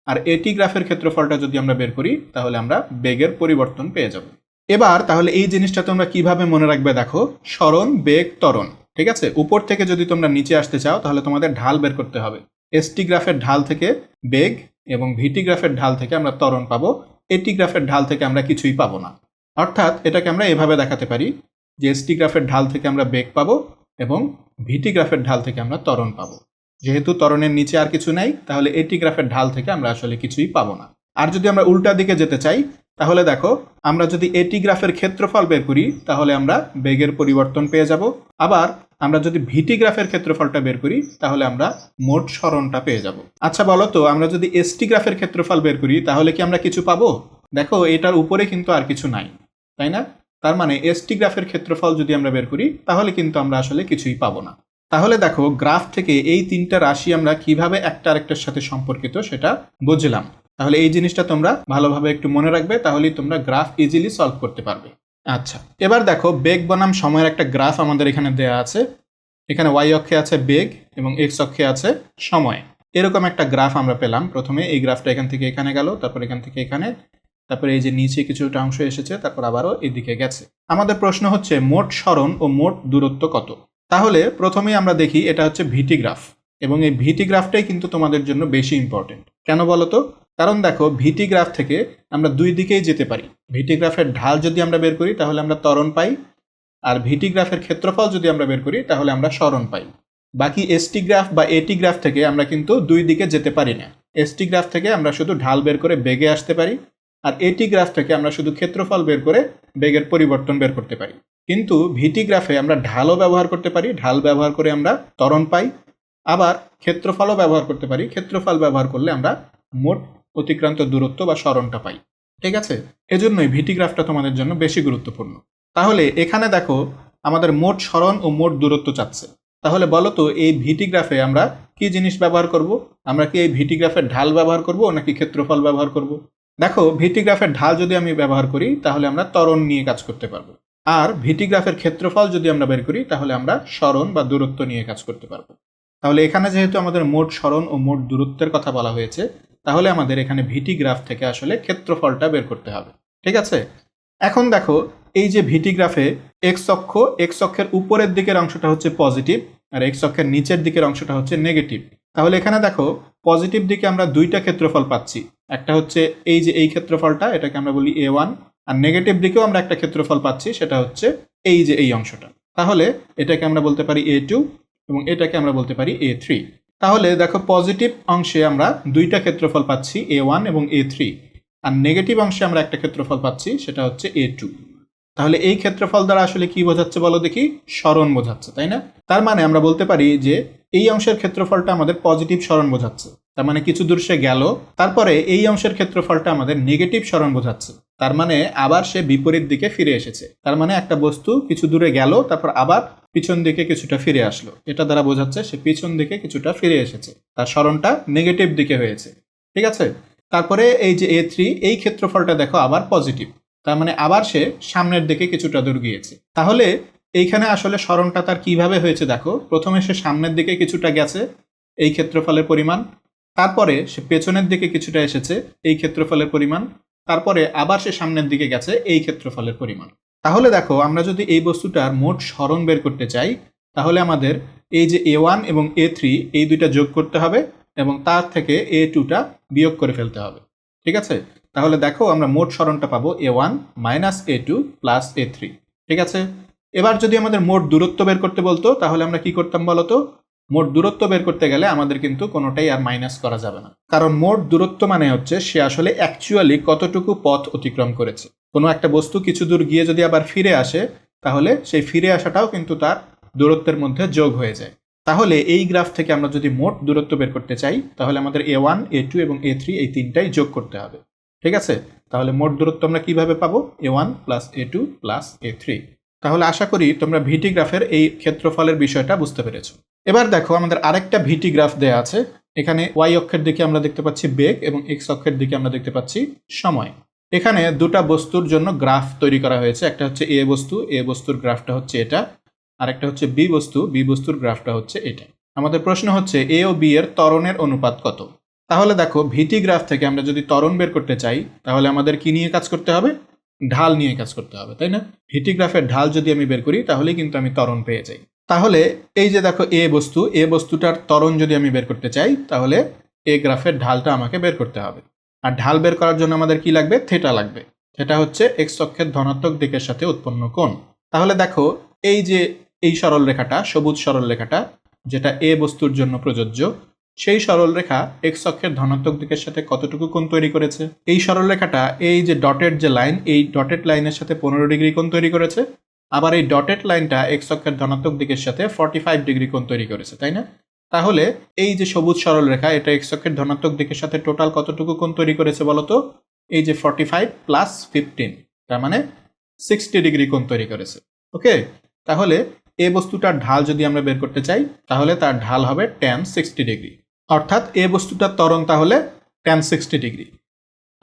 আর এটি গ্রাফের ক্ষেত্রফলটা যদি আমরা বের করি তাহলে আমরা বেগের পরিবর্তন পেয়ে যাব। এবার তাহলে এই জিনিসটা তোমরা কিভাবে মনে রাখবে দেখো, সরণ, বেগ, ত্বরণ, ঠিক আছে? উপর থেকে যদি তোমরা নিচে আসতে চাও তাহলে তোমাদের ঢাল বের করতে হবে। এসটি গ্রাফের ঢাল থেকে বেগ এবং ভিটি গ্রাফের ঢাল থেকে আমরা ত্বরণ পাবো, এটি গ্রাফের ঢাল থেকে আমরা কিছুই পাবো না। অর্থাৎ এটাকে আমরা এভাবে দেখাতে পারি যে এসটি গ্রাফের ঢাল থেকে আমরা বেগ পাবো এবং ভিটি গ্রাফের ঢাল থেকে আমরা ত্বরণ পাবো। যেহেতু ত্বরণের নিচে আর কিছু নাই তাহলে এটি গ্রাফের ঢাল থেকে আমরা আসলে কিছুই পাবো না। আর যদি আমরা উল্টা দিকে যেতে চাই তাহলে দেখো, আমরা যদি এটি গ্রাফের ক্ষেত্রফল বের করি তাহলে আমরা বেগের পরিবর্তন পেয়ে যাব। আবার আমরা যদি ভিটি গ্রাফের ক্ষেত্রফলটা বের করি তাহলে আমরা মোট সরণটা পেয়ে যাব। আচ্ছা বলো তো, আমরা যদি এসটি গ্রাফের ক্ষেত্রফল বের করি তাহলে কি আমরা কিছু পাবো? দেখো, এটার উপরে কিন্তু আর কিছু নাই, তাই না? তার মানে এসটি গ্রাফের ক্ষেত্রফল যদি আমরা বের করি তাহলে কিন্তু আমরা আসলে কিছুই পাবো না। তাহলে দেখো, গ্রাফ থেকে এই তিনটা রাশি আমরা কিভাবে একটা আরেকটার সাথে সম্পর্কিত সেটা বুঝলাম। তাহলে এই জিনিসটা তোমরা ভালোভাবে একটু মনে রাখবে, তাহলেই তোমরা গ্রাফ ইজিলি সলভ করতে পারবে। আচ্ছা, এবার দেখো, বেগ বনাম সময়ের একটা গ্রাফ আমাদের এখানে দেয়া আছে। এখানে ওয়াই অক্ষে আছে বেগ এবং এক্স অক্ষে আছে সময়। এরকম একটা গ্রাফ আমরা পেলাম। প্রথমে এই গ্রাফটা এখান থেকে এখানে গেল, তারপর এখান থেকে এখানে, তারপরে এই যে নিচে কিছুটা অংশ এসেছে, তারপর আবারও এদিকে গেছে। আমাদের প্রশ্ন হচ্ছে মোট সরণ ও মোট দূরত্ব কত। তাহলে প্রথমেই আমরা দেখি এটা হচ্ছে ভিটি গ্রাফ, এবং এই ভিটি গ্রাফটাই কিন্তু তোমাদের জন্য বেশি ইম্পর্টেন্ট। কেন বলো তো? কারণ দেখো ভিটি গ্রাফ থেকে আমরা দুই দিকেই যেতে পারি। ভিটি গ্রাফের ঢাল যদি আমরা বের করি তাহলে আমরা ত্বরণ পাই, আর ভিটি গ্রাফের ক্ষেত্রফল যদি আমরা বের করি তাহলে আমরা সরণ পাই। বাকি এসটি গ্রাফ বা এটি গ্রাফ থেকে আমরা কিন্তু দুই দিকে যেতে পারি না। এসটি গ্রাফ থেকে আমরা শুধু ঢাল বের করে বেগে আসতে পারি, আর এটি গ্রাফ থেকে আমরা শুধু ক্ষেত্রফল বের করে বেগের পরিবর্তন বের করতে পারি। কিন্তু ভিটি গ্রাফে আমরা ঢালও ব্যবহার করতে পারি, ঢাল ব্যবহার করে আমরা ত্বরণ পাই, আবার ক্ষেত্রফলও ব্যবহার করতে পারি, ক্ষেত্রফল ব্যবহার করলে আমরা মোট অতিক্রান্ত দূরত্ব বা সরণটা পাই। ঠিক আছে, এজন্যই ভিটি গ্রাফটা তোমাদের জন্য বেশি গুরুত্বপূর্ণ। তাহলে এখানে দেখো আমাদের মোট সরণ ও মোট দূরত্ব চাচ্ছে। তাহলে বলো তো এই ভিটি গ্রাফে আমরা কি জিনিস ব্যবহার করব? আমরা কি এই ভিটি গ্রাফের ঢাল ব্যবহার করব নাকি ক্ষেত্রফল ব্যবহার করব? দেখো ভিটি গ্রাফের ঢাল যদি আমি ব্যবহার করি তাহলে আমরা ত্বরণ নিয়ে কাজ করতে পারবো, আর ভিটি গ্রাফের ক্ষেত্রফল যদি আমরা বের করি তাহলে আমরা সরণ বা দূরত্ব নিয়ে কাজ করতে পারবো। তাহলে এখানে যেহেতু আমাদের মোট সরণ ও মোট দূরত্বের কথা বলা হয়েছে, তাহলে আমাদের এখানে ভিটি গ্রাফ থেকে আসলে ক্ষেত্রফলটা বের করতে হবে। ঠিক আছে, এখন দেখো এই যে ভিটি গ্রাফে এক্স অক্ষের উপরের দিকের অংশটা হচ্ছে পজিটিভ, আর এক্স অক্ষের নিচের দিকের অংশটা হচ্ছে নেগেটিভ। তাহলে এখানে দেখো পজিটিভ দিকে আমরা দুইটা ক্ষেত্রফল পাচ্ছি। একটা হচ্ছে এই যে এই ক্ষেত্রফলটা, এটাকে আমরা বলি A1, আর নেগেটিভ দিকেও আমরা একটা ক্ষেত্রফল পাচ্ছি, সেটা হচ্ছে এই যে এই অংশটা। তাহলে এটাকে আমরা বলতে পারি A2 এবং এটাকে আমরা বলতে পারি A3। তাহলে দেখো পজিটিভ অংশে আমরা দুইটা ক্ষেত্রফল পাচ্ছি A1 এবং A3, আর নেগেটিভ অংশে আমরা একটা ক্ষেত্রফল পাচ্ছি, সেটা হচ্ছে A2। তাহলে এই ক্ষেত্রফল দ্বারা আসলে কি বোঝাচ্ছে বলো দেখি? সরণ বোঝাচ্ছে, তাই না? তার মানে আমরা বলতে পারি যে এই অংশের ক্ষেত্রফলটা আমাদের পজিটিভ সরণ বোঝাচ্ছে, তার মানে কিছু দূর সে গেল, তারপরে এই অংশের ক্ষেত্রফলটা আমাদের নেগেটিভ সরণ বোঝাচ্ছে, তার মানে আবার সে বিপরীত দিকে ফিরে এসেছে। তার মানে একটা বস্তু কিছু দূরে গেল, তারপর আবার পিছন দিকে কিছুটা ফিরে আসলো, এটা দ্বারা বোঝাচ্ছে সে পিছন দিকে কিছুটা ফিরে এসেছে, তার সরণটা নেগেটিভ দিকে হয়েছে। ঠিক আছে, তারপরে এই যে A3, এই ক্ষেত্রফলটা দেখো আবার পজিটিভ, তার মানে আবার সে সামনের দিকে কিছুটা দূর গিয়েছে। তাহলে এইখানে আসলে সরণটা তার কিভাবে হয়েছে দেখো, প্রথমে সে সামনের দিকে কিছুটা গেছে এই ক্ষেত্রফলের পরিমাণ, তারপরে সে পেছনের দিকে কিছুটা এসেছে এই ক্ষেত্রফলের পরিমাণ, তারপরে আবার সে সামনের দিকে গেছে এই ক্ষেত্রফলের পরিমাণ। তাহলে দেখো আমরা যদি এই বস্তুটার মোট সরণ বের করতে চাই তাহলে আমাদের এই যে A1 এবং A3 এই দুইটা যোগ করতে হবে এবং তার থেকে A2টা বিয়োগ করে ফেলতে হবে। ঠিক আছে, তাহলে দেখো আমরা মোট সরণটা পাবো A1 minus A2 plus A3। ঠিক আছে, এবার যদি আমাদের মোট দূরত্ব বের করতে বলতো তাহলে আমরা কি করতাম বলতো? মোট দূরত্ব বের করতে গেলে আমাদের কিন্তু কোনোটাই আর মাইনাস করা যাবে না, কারণ মোট দূরত্ব মানে হচ্ছে সে আসলে অ্যাকচুয়ালি কতটুকু পথ অতিক্রম করেছে। কোনো একটা বস্তু কিছু দূর গিয়ে যদি আবার ফিরে আসে তাহলে সেই ফিরে আসাটাও কিন্তু তার দূরত্বের মধ্যে যোগ হয়ে যায়। তাহলে এই গ্রাফ থেকে আমরা যদি মোট দূরত্ব বের করতে চাই তাহলে আমাদের A1, A2 এবং A3 এই তিনটাই যোগ করতে হবে। ঠিক আছে, তাহলে মোট দূরত্ব আমরা কিভাবে পাবো? A1 plus A2 plus A3। তাহলে আশা করি তোমরা ভিটি গ্রাফের এই ক্ষেত্রফলের বিষয়টা বুঝতে পেরেছো। এবার দেখো আমাদের আরেকটা ভিটি গ্রাফ দেয়া আছে। এখানে ওয়াই অক্ষের দিকে আমরা দেখতে পাচ্ছি বেগ এবং এক্স অক্ষের দিকে আমরা দেখতে পাচ্ছি সময়। এখানে দুটা বস্তুর জন্য গ্রাফ তৈরি করা হয়েছে, একটা হচ্ছে এ বস্তুর গ্রাফটা হচ্ছে এটা, আর একটা হচ্ছে বি বস্তুর গ্রাফটা হচ্ছে এটা। আমাদের প্রশ্ন হচ্ছে এ ও বি এর ত্বরণের অনুপাত কত। তাহলে দেখো ভিটি গ্রাফ থেকে আমরা যদি ত্বরণ বের করতে চাই তাহলে আমাদের কি নিয়ে কাজ করতে হবে? ঢাল নিয়ে কাজ করতে হবে, তাই না? ভিটি গ্রাফের ঢাল যদি আমি বের করি তাহলে কিন্তু আমি ত্বরণ পেয়ে যাই। তাহলে এই যে দেখো এ বস্তুটার ত্বরণ যদি আমি বের করতে চাই তাহলে এ গ্রাফের ঢালটা আমাকে বের করতে হবে, আর ঢাল বের করার জন্য আমাদের কি লাগবে? থেটা লাগবে। থেটা হচ্ছে এক্স অক্ষের ধনাত্মক দিকের সাথে উৎপন্ন কোণ। তাহলে দেখো এই যে এই সরল রেখাটা, সবুজ সরল রেখাটা যেটা এ বস্তুর জন্য প্রযোজ্য, সেই সরল রেখা এক্স অক্ষের ধনাত্মক দিকের সাথে কতটুকু কোণ তৈরি করেছে? এই সরল রেখাটা এই যে ডটেড যে লাইন, এই ডটেড লাইনের সাথে 15 ডিগ্রি কোণ তৈরি করেছে, আবার এই ডটেড লাইনটা এক্স অক্ষের ধনাত্মক দিকের সাথে 45 ডিগ্রি কোণ তৈরি করেছে, তাই না? তাহলে এই যে সবুজ সরল রেখা, এটা এক্স অক্ষের ধনাত্মক দিকের সাথে টোটাল কতটুকু কোণ তৈরি করেছে বলতো? এই যে 45 প্লাস 15, তার মানে 60 ডিগ্রি কোণ তৈরি করেছে। ওকে, তাহলে এ বস্তুটার ঢাল যদি আমরা বের করতে চাই তাহলে তার ঢাল হবে tan 60 ডিগ্রি, অর্থাৎ এ বস্তুটার ত্বরণ তাহলে tan 60 ডিগ্রি।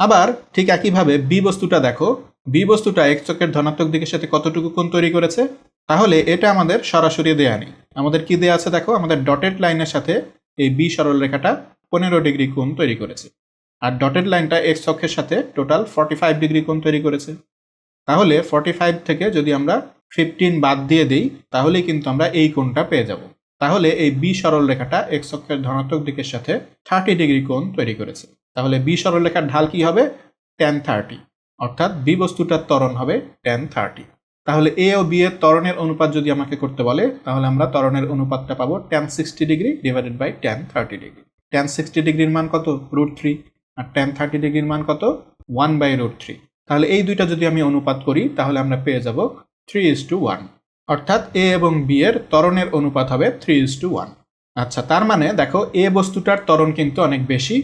আবার ঠিক একইভাবে বি বস্তুটা দেখো, বি বস্তুটা এক্স অক্ষের ধনাত্মক দিকের সাথে কতটুকু কোণ তৈরি করেছে? তাহলে এটা আমাদের সরাসরি দেয়া নেই, আমাদের কি দেয়া আছে দেখো, আমাদের ডটেড লাইনের সাথে এই বি সরলরেখাটা 15 ডিগ্রি কোণ তৈরি করেছে, আর ডটেড লাইনটা এক্স অক্ষের সাথে টোটাল 45 ডিগ্রি কোণ তৈরি করেছে। তাহলে 45 থেকে যদি আমরা 15 বাদ দিয়ে দিই তাহলেই কিন্তু আমরা এই কোণটা পেয়ে যাব। তাহলে এই বি সরলরেখাটা এক্স অক্ষের ধনাত্মক দিকের সাথে 30 ডিগ্রি কোণ তৈরি করেছে। তাহলে বি সরলরেখার ঢাল কি হবে, tan 30, অর্থাৎ বি বস্তুটার ত্বরণ হবে tan 30। তাহলে এ ও বি এর ত্বরণের অনুপাত যদি আমাকে করতে বলে তাহলে আমরা ত্বরণের অনুপাতটা পাবো tan 60 degree divided by tan 30 degree. tan 60 ডিগ্রির মান কত, √3, আর tan 30 ডিগ্রির মান কত, 1/√3। তাহলে এই দুইটা যদি আমি অনুপাত করি তাহলে আমরা পেয়ে যাব 3:1, অর্থাৎ এ এবং বি এর ত্বরণের অনুপাত হবে 3:1। আচ্ছা, তার মানে দেখো এ বস্তুটার ত্বরণ কিন্তু অনেক বেশি,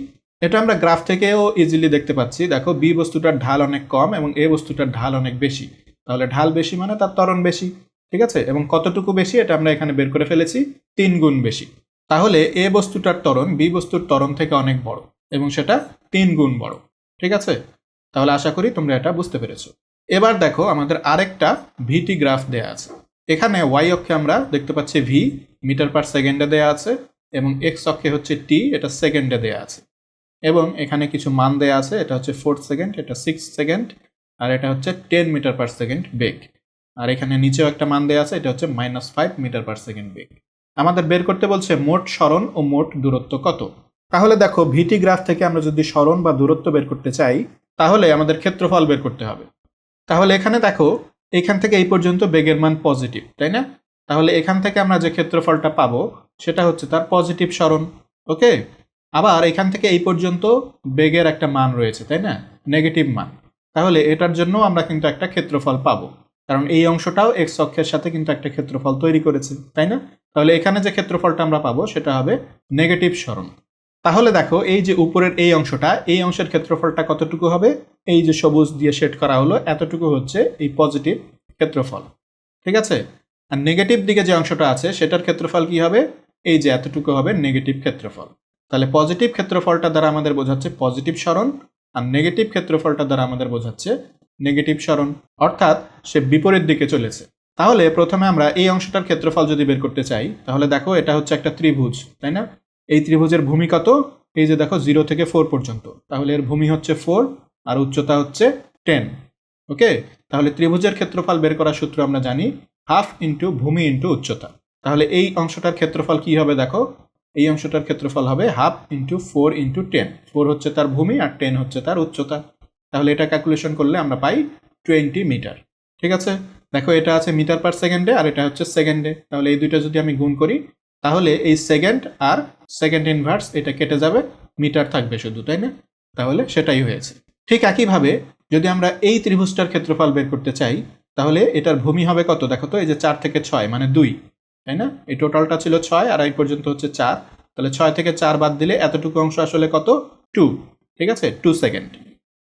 এটা আমরা গ্রাফ থেকেও ইজিলি দেখতে পাচ্ছি। দেখো বি বস্তুটার ঢাল অনেক কম এবং এ বস্তুটার ঢাল অনেক বেশি, তাহলে ঢাল বেশি মানে তার ত্বরণ বেশি, ঠিক আছে। এবং কতটুকু বেশি এটা আমরা এখানে বের করে ফেলেছি, 3 গুণ বেশি। তাহলে এ বস্তুটার ত্বরণ বি বস্তুর ত্বরণ থেকে অনেক বড় এবং সেটা 3 গুণ বড়, ঠিক আছে। তাহলে আশা করি তোমরা এটা বুঝতে পেরেছো। এবার দেখো আমাদের আরেকটা ভিটি গ্রাফ দেয়া আছে। এখানে ওয়াই অক্ষে আমরা দেখতে পাচ্ছি ভি মিটার পার সেকেন্ডে দেয়া আছে এবং এক্স অক্ষে হচ্ছে টি, এটা সেকেন্ডে দেয়া আছে। এবং এখানে কিছু মান দেয়া আছে, এটা হচ্ছে 4 সেকেন্ড, এটা 6 সেকেন্ড, আর এটা হচ্ছে 10 মিটার পার সেকেন্ড বেগ। আর এখানে নিচেও একটা মান দেয়া আছে, এটা হচ্ছে -5 মিটার পার সেকেন্ড বেগ। আমাদের বের করতে বলছে মোট সরণ ও মোট দূরত্ব কত। তাহলে দেখো ভিটি গ্রাফ থেকে আমরা যদি সরণ বা দূরত্ব বের করতে চাই তাহলে আমাদের ক্ষেত্রফল বের করতে হবে। তাহলে এখানে দেখো এখান থেকে এই পর্যন্ত বেগের মান পজিটিভ, তাই না। তাহলে এখান থেকে আমরা যে ক্ষেত্রফলটা পাবো সেটা হচ্ছে তার পজিটিভ সরণ, ওকে। আবার এখান থেকে এই পর্যন্ত বেগের একটা মান রয়েছে, তাই না, নেগেটিভ মান। তাহলে এটার জন্য আমরা কিন্তু একটা ক্ষেত্রফল পাবো, কারণ এই অংশটাও এক্স অক্ষের সাথে কিন্তু একটা ক্ষেত্রফল তৈরি করেছে, তাই না। তাহলে এখানে যে ক্ষেত্রফলটা আমরা পাবো সেটা হবে নেগেটিভ সরণ। তাহলে দেখো এই যে উপরের এই অংশটা, এই অংশের ক্ষেত্রফলটা কতটুকু হবে, এই যে সবুজ দিয়ে শেড করা হলো এতটুকু হচ্ছে এই পজিটিভ ক্ষেত্রফল, ঠিক আছে। আর নেগেটিভ দিকে যে অংশটা আছে সেটার ক্ষেত্রফল কি হবে, এই যে এতটুকু হবে নেগেটিভ ক্ষেত্রফল। তাহলে পজিটিভ ক্ষেত্রফলটা দ্বারা আমাদের বোঝাচ্ছে পজিটিভ সরণ, আর নেগেটিভ ক্ষেত্রফলটা দ্বারা আমাদের বোঝাচ্ছে নেগেটিভ সরণ, অর্থাৎ সে বিপরীত দিকে চলেছে। তাহলে প্রথমে আমরা এই অংশটার ক্ষেত্রফল যদি বের করতে চাই তাহলে দেখো এটা হচ্ছে একটা ত্রিভুজ, তাই না। এই ত্রিভুজের ভূমি কত, এই যে দেখো 0 থেকে 4 পর্যন্ত, তাহলে এর ভূমি হচ্ছে 4 আর উচ্চতা হচ্ছে 10, ওকে। তাহলে ত্রিভুজের ক্ষেত্রফল বের করার সূত্র আমরা জানি হাফ ইন্টু ভূমি ইন্টু উচ্চতা। তাহলে এই অংশটার ক্ষেত্রফল কি হবে দেখো, এই অংশটার ক্ষেত্রফল হবে হাফ ইন্টু 4 ইন্টু 10, 4 হচ্ছে তার ভূমি আর 10 হচ্ছে তার উচ্চতা। তাহলে এটা ক্যালকুলেশন করলে আমরা পাই 20 মিটার, ঠিক আছে। দেখো এটা আছে মিটার পার সেকেন্ডে আর এটা হচ্ছে সেকেন্ডে, তাহলে এই দুইটা যদি আমি গুণ করি তাহলে এই সেকেন্ড আর সেকেন্ড ইনভার্স এটা কেটে যাবে, মিটার থাকবে শুধু, তাই না। তাহলে সেটাই হয়েছে। ঠিক একইভাবে যদি আমরা এই ত্রিভুজটার ক্ষেত্রফল বের করতে চাই তাহলে এটার ভূমি হবে কত দেখো তো, এই যে 4 থেকে 6 মানে 2, তাই না। এই টোটালটা ছিল 6 আর এই পর্যন্ত হচ্ছে 4, তাহলে 6 থেকে 4 বাদ দিলে এতটুকু অংশ আসলে কত, 2, ঠিক আছে, 2 সেকেন্ড।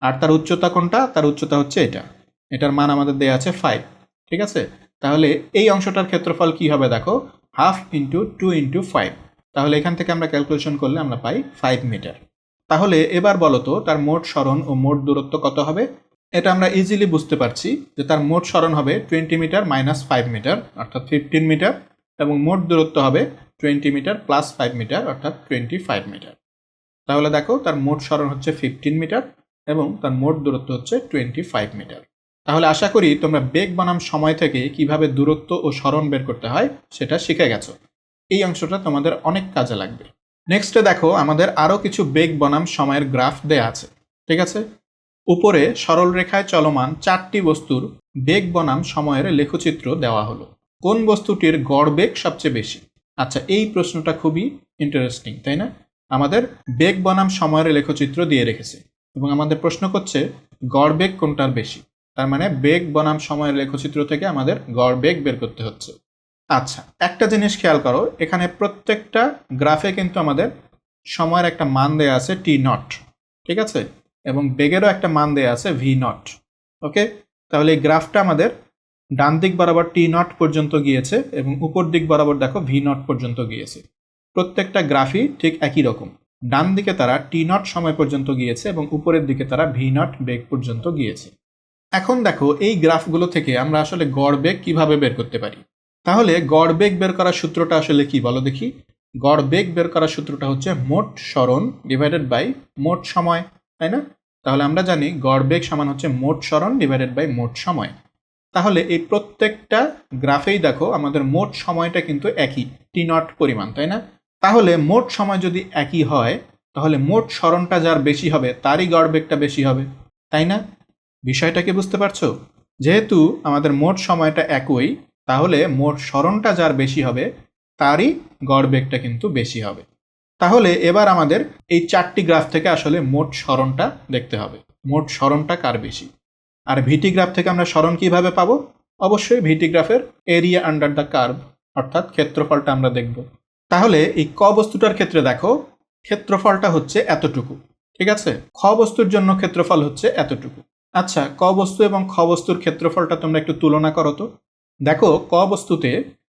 আর তার উচ্চতা কোনটা, তার উচ্চতা হচ্ছে এটা, এটার মান আমাদের দেয়া আছে 5, ঠিক আছে। তাহলে এই অংশটার ক্ষেত্রফল কি হবে দেখো, হাফ ইন্টু 2 ইন্টু 5, তাহলে এখান থেকে আমরা ক্যালকুলেশন করলে আমরা পাই 5 মিটার। তাহলে এবার বলো তো তার মোট সরণ ও মোট দূরত্ব কত হবে। এটা আমরা ইজিলি বুঝতে পারছি যে তার মোট সরণ হবে 20 মিটার মাইনাস 5 মিটার অর্থাৎ 15 মিটার, এবং মোট দূরত্ব হবে 20 মিটার প্লাস 5 মিটার অর্থাৎ 25 মিটার। তাহলে দেখো তার মোট সরণ হচ্ছে 15 মিটার এবং তার মোট দূরত্ব হচ্ছে 25 মিটার। তাহলে আশা করি তোমরা বেগ বনাম সময় থেকে কিভাবে দূরত্ব ও সরণ বের করতে হয় সেটা শিখে গেছো। এই অংশটা তোমাদের অনেক কাজে লাগবে। নেক্সটে দেখো আমাদের আরও কিছু বেগ বনাম সময়ের গ্রাফ দেয়া আছে, ঠিক আছে। উপরে সরল রেখায় চলমান 4টি বস্তুর বেগ বনাম সময়ের লেখচিত্র দেওয়া হলো। কোন বস্তুটির গড় বেগ সবচেয়ে বেশি। আচ্ছা, এই প্রশ্নটা খুবই ইন্টারেস্টিং, তাই না। আমাদের বেগ বনাম সময়ের লেখচিত্র দিয়ে রেখেছে এবং আমাদের প্রশ্ন করছে গড় বেগ কোনটার বেশি। তার মানে বেগ বনাম সময়ের লেখচিত্র থেকে আমাদের গড় বেগ বের করতে হচ্ছে। আচ্ছা, একটা জিনিস খেয়াল করো, এখানে প্রত্যেকটা গ্রাফে কিন্তু আমাদের সময়ের একটা মান দেয়া আছে টি নট, ঠিক আছে, এবং বেগেরও একটা মান দেয়া আছে ভি নট, ওকে। তাহলে এই গ্রাফটা আমাদের ডান দিক বরাবর টি নট পর্যন্ত গিয়েছে এবং উপর দিক বরাবর দেখো ভি নট পর্যন্ত গিয়েছে। প্রত্যেকটা গ্রাফই ঠিক একই রকম, ডান দিকে তারা টি নট সময় পর্যন্ত গিয়েছে এবং উপরের দিকে তারা ভি নট বেগ পর্যন্ত গিয়েছে। এখন দেখো এই গ্রাফগুলো থেকে আমরা আসলে গড় বেগ কিভাবে বের করতে পারি। তাহলে গড় বেগ বের করার সূত্রটা আসলে কি বলো দেখি। গড় বেগ বের করার সূত্রটা হচ্ছে মোট সরণ ডিভাইডেড বাই মোট সময়, তাই না? তাহলে আমরা জানি গড় বেগ সমান হচ্ছে মোট সরণ ডিভাইডেড বাই মোট সময়। তাহলে এই প্রত্যেকটা গ্রাফেই দেখো আমাদের মোট সময়টা কিন্তু একই, টি নট পরিমাণ, তাই না? তাহলে মোট সময় যদি একই হয় তাহলে মোট সরণটা যার বেশি হবে তারই গড় বেগটা বেশি হবে, তাই না? বিষয়টা কি বুঝতে পারছো? যেহেতু আমাদের মোট সময়টা একই, তাহলে মোট সরণটা যার বেশি হবে তারই গড় বেগটা কিন্তু বেশি হবে। তাহলে এবার আমাদের এই 4টি গ্রাফ থেকে আসলে মোট সরণটা দেখতে হবে, মোট সরণটা কার বেশি। আর ভিটি গ্রাফ থেকে আমরা সরণ কিভাবে পাবো? অবশ্যই ভিটি গ্রাফের এরিয়া আন্ডার দ্য কার্ভ অর্থাৎ ক্ষেত্রফলটা আমরা দেখব। তাহলে এই ক বস্তুটার ক্ষেত্রে দেখো ক্ষেত্রফলটা হচ্ছে এতটুকু, ঠিক আছে? খ বস্তুর জন্য ক্ষেত্রফল হচ্ছে এতটুকু। আচ্ছা, ক বস্তু এবং খ বস্তুর ক্ষেত্রফলটা তোমরা একটু তুলনা করো তো। দেখো ক বস্তুতে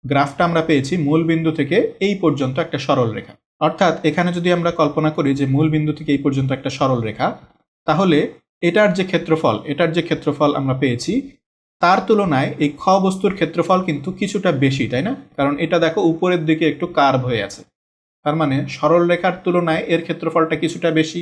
গ্রাফটা আমরা পেয়েছি মূল বিন্দু থেকে এই পর্যন্ত একটা সরল রেখা, অর্থাৎ এখানে যদি আমরা কল্পনা করি যে মূল বিন্দু থেকে এই পর্যন্ত একটা সরল রেখা, তাহলে এটার যে ক্ষেত্রফল আমরা পেয়েছি তার তুলনায় এই খ বস্তুর ক্ষেত্রফল কিন্তু কিছুটা বেশি, তাই না? কারণ এটা দেখো উপরের দিকে একটু কার্ভ হয়ে আছে, তার মানে সরল রেখার তুলনায় এর ক্ষেত্রফলটা কিছুটা বেশি।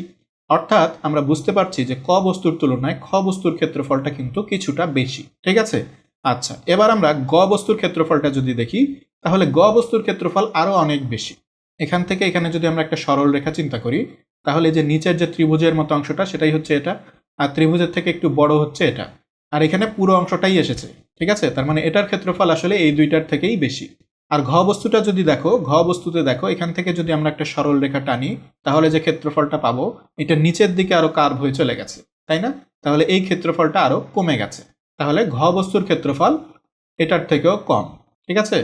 অর্থাৎ আমরা বুঝতে পারছি যে ক বস্তুর তুলনায় খ বস্তুর ক্ষেত্রফলটা কিন্তু কিছুটা বেশি, ঠিক আছে? আচ্ছা, এবার আমরা গ বস্তুর ক্ষেত্রফলটা যদি দেখি তাহলে গ বস্তুর ক্ষেত্রফল আরো অনেক বেশি। এখান থেকে এখানে যদি আমরা একটা সরল রেখা চিন্তা করি তাহলে যে নিচের যে ত্রিভুজের মতো অংশটা সেটাই হচ্ছে এটা, আর ত্রিভুজের থেকে একটু বড় হচ্ছে এটা, আর এখানে পুরো অংশটাই এসেছে, ঠিক আছে? তার মানে এটার ক্ষেত্রফল আসলে এই দুইটার থেকেই বেশি। আর ঘ বস্তুটা যদি দেখো, ঘ বস্তুতে দেখো এখান থেকে যদি আমরা একটা সরল রেখা টানি তাহলে যে ক্ষেত্রফলটা পাবো এটা নিচের দিকে আরো কার্ভ হয়ে চলে গেছে, তাই না? তাহলে এই ক্ষেত্রফলটা আরো কমে গেছে। তাহলে ঘ বস্তুর ক্ষেত্রফল এটার থেকেও কম, ঠিক আছে?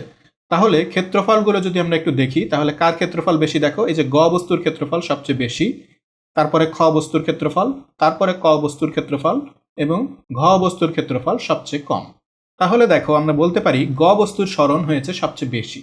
তাহলে ক্ষেত্রফলগুলো যদি আমরা একটু দেখি তাহলে কার ক্ষেত্রফল বেশি দেখো, এই যে গ বস্তুর ক্ষেত্রফল সবচেয়ে বেশি, তারপরে খ বস্তুর ক্ষেত্রফল, তারপরে ক বস্তুর ক্ষেত্রফল এবং ঘ বস্তুর ক্ষেত্রফল সবচেয়ে কম। তাহলে দেখো আমরা বলতে পারি গ বস্তুর সরণ হয়েছে সবচেয়ে বেশি,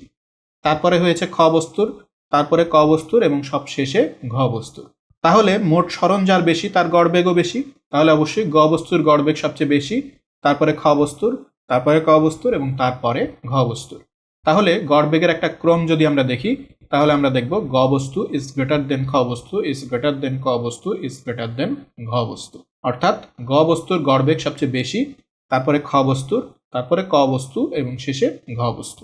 তারপরে হয়েছে খ বস্তুর, তারপরে ক বস্তুর এবং সবশেষে ঘ বস্তুর। তাহলে মোট সরণ যার বেশি তার গড়বেগও বেশি, তাহলে অবশ্যই গ বস্তুর গড়বেগ সবচেয়ে বেশি, তারপরে খ বস্তুর, তারপরে ক বস্তুর এবং তারপরে ঘ বস্তুর। তাহলে গড়বেগের একটা ক্রম যদি আমরা দেখি তাহলে আমরা দেখব গ বস্তু ইজ গ্রেটার দেন খ বস্তু ইজ গ্রেটার দেন ক বস্তু ইজ গ্রেটার দেন ঘ বস্তু। অর্থাৎ গ বস্তুর গড়বেগ সবচেয়ে বেশি, তারপরে খ বস্তুর, তারপরে ক বস্তু এবং শেষে ঘ বস্তু।